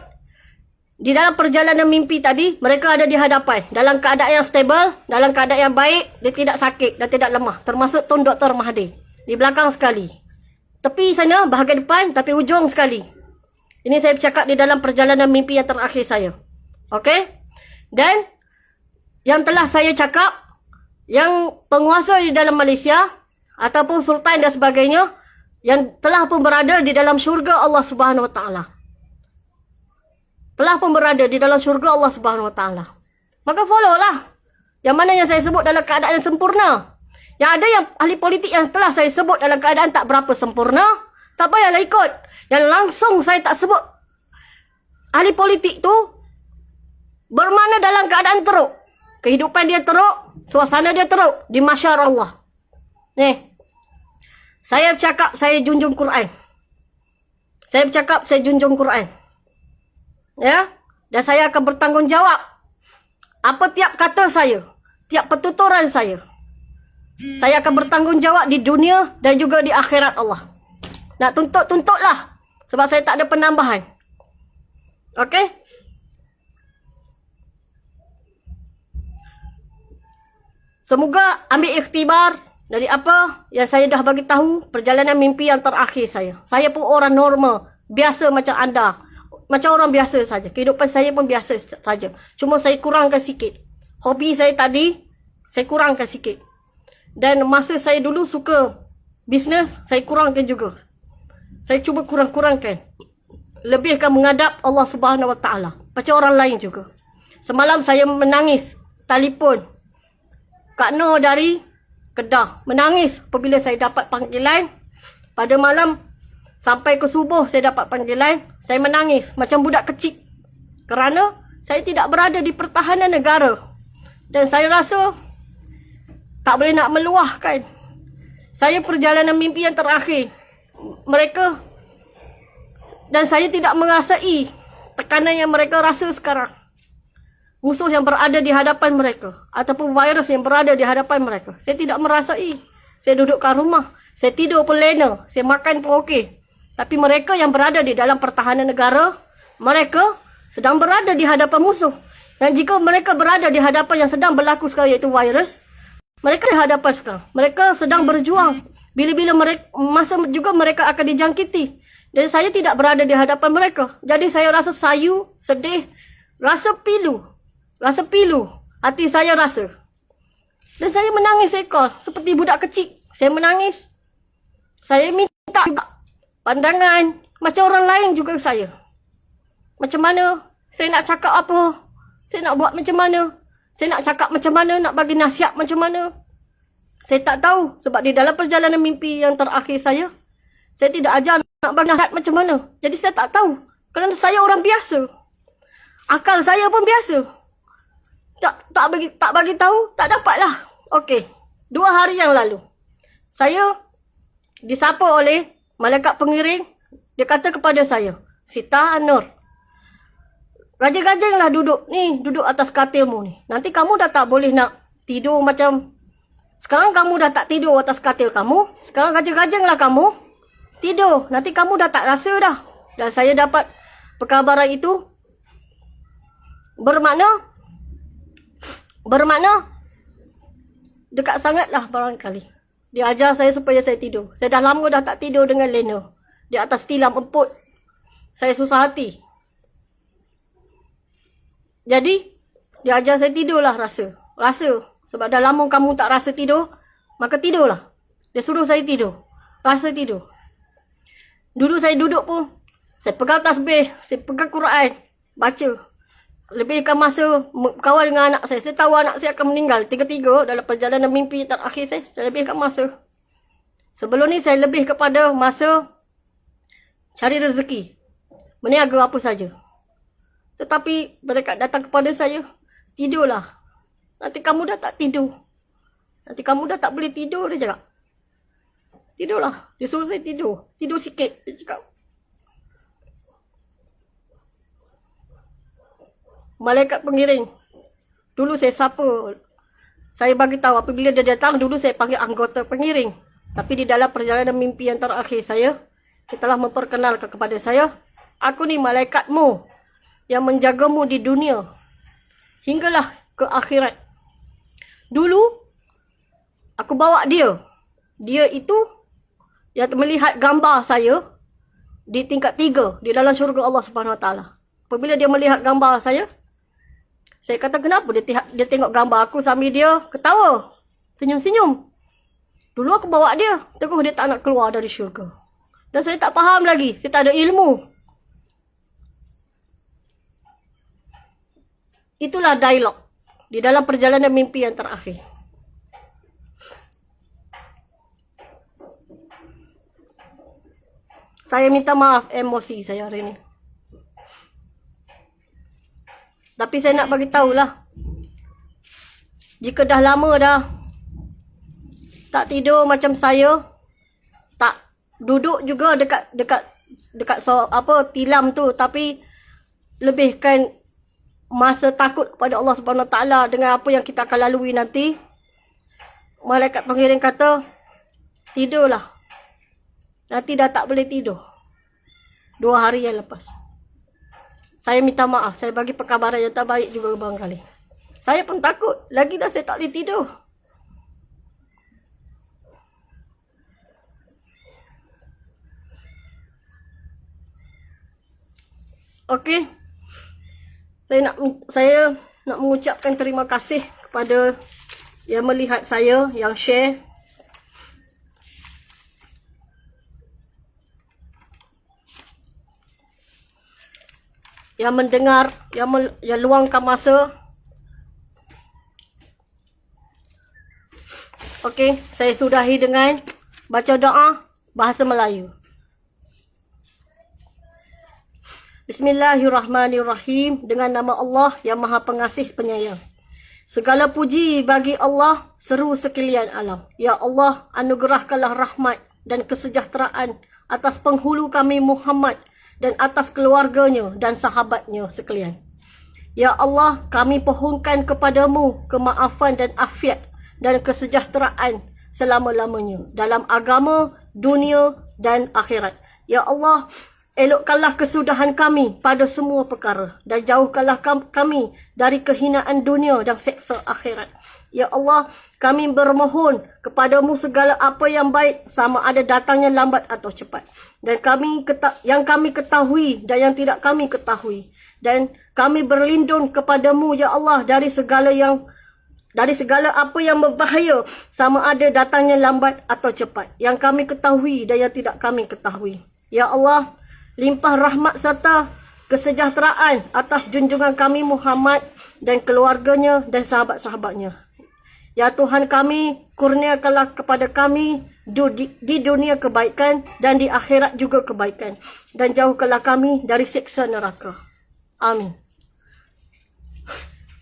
Di dalam perjalanan mimpi tadi, mereka ada di hadapan. Dalam keadaan yang stable, dalam keadaan yang baik, dia tidak sakit dan tidak lemah. Termasuk Tun Dr. Mahathir. Di belakang sekali. Tepi sana, bahagian depan, tapi hujung sekali. Ini saya bercakap di dalam perjalanan mimpi yang terakhir saya. Okey? Dan yang telah saya cakap, yang penguasa di dalam Malaysia, ataupun sultan dan sebagainya, yang telah pun berada di dalam syurga Allah Subhanahu Wa Taala. Telah pun berada di dalam syurga Allah Subhanahu Wa Taala. Maka follow lah. Yang mana yang saya sebut dalam keadaan yang sempurna. Yang ada yang ahli politik yang telah saya sebut dalam keadaan tak berapa sempurna. Tak payahlah ikut. Yang langsung saya tak sebut. Ahli politik tu bermakna dalam keadaan teruk. Kehidupan dia teruk. Suasana dia teruk. Di masyarakat Allah. Nih. Saya bercakap saya junjung Quran. Saya bercakap saya junjung Quran. Ya, dan saya akan bertanggungjawab apa tiap kata saya, tiap pertuturan saya. Saya akan bertanggungjawab di dunia dan juga di akhirat Allah. Nak tuntutlah. Sebab saya tak ada penambahan. Okey? Semoga ambil ikhtibar dari apa yang saya dah bagi tahu perjalanan mimpi yang terakhir saya. Saya pun orang normal, biasa macam anda. Macam orang biasa saja. Kehidupan saya pun biasa saja. Cuma saya kurangkan sikit. Hobi saya tadi, saya kurangkan sikit. Dan masa saya dulu suka bisnes, saya kurangkan juga. Saya cuba kurang-kurangkan. Lebihkan menghadap Allah Subhanahu Wa Taala. Macam orang lain juga. Semalam saya menangis. Telefon Kak Noh dari Kedah. Menangis apabila saya dapat panggilan. Pada malam sampai ke subuh saya dapat panggilan. Saya menangis macam budak kecil. Kerana saya tidak berada di pertahanan negara. Dan saya rasa tak boleh nak meluahkan. Saya perjalanan mimpi yang terakhir. Mereka dan saya tidak merasai tekanan yang mereka rasa sekarang. Musuh yang berada di hadapan mereka. Ataupun virus yang berada di hadapan mereka. Saya tidak merasai. Saya duduk kat rumah. Saya tidur pun lena. Saya makan pun okey. Tapi mereka yang berada di dalam pertahanan negara, mereka sedang berada di hadapan musuh. Dan jika mereka berada di hadapan yang sedang berlaku sekarang, iaitu virus, mereka di hadapan sekarang. Mereka sedang berjuang. Bila-bila masa juga mereka akan dijangkiti. Dan saya tidak berada di hadapan mereka. Jadi saya rasa sayu, sedih, rasa pilu. hati saya rasa. Dan saya menangis ekor. Seperti budak kecil. Saya menangis. Saya minta juga pandangan. Macam orang lain juga saya. Macam mana saya nak cakap apa? Saya nak buat macam mana? Saya nak cakap macam mana? Nak bagi nasihat macam mana? Saya tak tahu. Sebab di dalam perjalanan mimpi yang terakhir saya tidak ajar nak bagi nasihat macam mana. Jadi saya tak tahu. Kerana saya orang biasa. Akal saya pun biasa. Tak bagi tahu, tak dapatlah. Okey. 2 hari yang lalu. Saya disapa oleh malaikat pengiring. Dia kata kepada saya, Sita Nur, rajin-rajinlah duduk atas katilmu ni. Nanti kamu dah tak boleh nak tidur macam sekarang kamu dah tak tidur atas katil kamu. Sekarang rajin-rajinlah kamu tidur. Nanti kamu dah tak rasa dah. Dan saya dapat perkabaran itu bermakna dekat sangatlah barangkali. Dia ajar saya supaya saya tidur. Saya dah lama dah tak tidur dengan lena. Di atas tilam emput. Saya susah hati. Jadi, dia ajar saya tidurlah rasa. Sebab dah lama kamu tak rasa tidur, maka tidurlah. Dia suruh saya tidur. Rasa tidur. Dulu saya duduk pun, saya pegang tasbih, saya pegang Quran, baca. Lebihkan masa berkawan dengan anak saya. Saya tahu anak saya akan meninggal. Tiga-tiga dalam perjalanan mimpi terakhir saya lebihkan masa. Sebelum ni saya lebih kepada masa cari rezeki. Meniaga apa saja. Tetapi mereka datang kepada saya, tidurlah. Nanti kamu dah tak tidur. Nanti kamu dah tak boleh tidur, dia cakap. Tidurlah. Dia suruh saya tidur. Tidur sikit, dia cakap. Malaikat pengiring. Dulu saya sapa. Saya bagi tahu apabila dia datang, dulu saya panggil anggota pengiring. Tapi di dalam perjalanan mimpi yang terakhir saya, dia telah memperkenalkan kepada saya, aku ni malaikatmu yang menjagamu di dunia hinggalah ke akhirat. Dulu aku bawa dia. Dia itu yang melihat gambar saya di tingkat 3 di dalam syurga Allah Subhanahu Wa Taala. Apabila dia melihat gambar saya kata kenapa dia tengok gambar aku sambil dia ketawa, senyum-senyum. Dulu aku bawa dia, terus dia tak nak keluar dari syurga. Dan saya tak faham lagi, saya tak ada ilmu. Itulah dialog di dalam perjalanan mimpi yang terakhir. Saya minta maaf emosi saya hari ini. Tapi saya nak bagi tahulah. Jika dah lama dah tak tidur macam saya, tak duduk juga dekat tilam tu, tapi lebihkan masa takut kepada Allah Subhanahu Wa Taala dengan apa yang kita akan lalui nanti. Malaikat pengiring kata, tidurlah. Nanti dah tak boleh tidur. 2 hari yang lepas. Saya minta maaf. Saya bagi perkabaran yang tak baik juga barangkali. Saya pun takut. Lagi dah saya tak boleh tidur. Okey. Saya nak mengucapkan terima kasih kepada yang melihat saya, yang share. Yang mendengar, yang luangkan masa. Okey, saya sudahi dengan baca doa bahasa Melayu. Bismillahirrahmanirrahim. Dengan nama Allah yang Maha Pengasih Penyayang. Segala puji bagi Allah, seru sekalian alam. Ya Allah, anugerahkanlah rahmat dan kesejahteraan atas penghulu kami Muhammad dan atas keluarganya dan sahabatnya sekalian. Ya Allah, kami pohonkan kepadamu kemaafan dan afiat dan kesejahteraan selama-lamanya dalam agama, dunia dan akhirat. Ya Allah, elokkanlah kesudahan kami pada semua perkara dan jauhkanlah kami dari kehinaan dunia dan seksa akhirat. Ya Allah, kami bermohon kepadamu segala apa yang baik, sama ada datangnya lambat atau cepat. Dan yang kami ketahui dan yang tidak kami ketahui. Dan kami berlindung kepadamu, Ya Allah, dari segala yang dari segala apa yang berbahaya, sama ada datangnya lambat atau cepat, yang kami ketahui dan yang tidak kami ketahui. Ya Allah, limpah rahmat serta kesejahteraan atas junjungan kami Muhammad dan keluarganya dan sahabat-sahabatnya. Ya Tuhan kami, kurniakanlah kepada kami di dunia kebaikan dan di akhirat juga kebaikan. Dan jauhkanlah kami dari siksa neraka. Amin.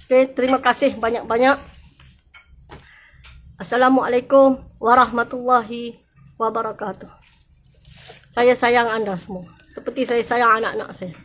Okay, terima kasih banyak-banyak. Assalamualaikum warahmatullahi wabarakatuh. Saya sayang anda semua. Seperti saya sayang anak-anak saya.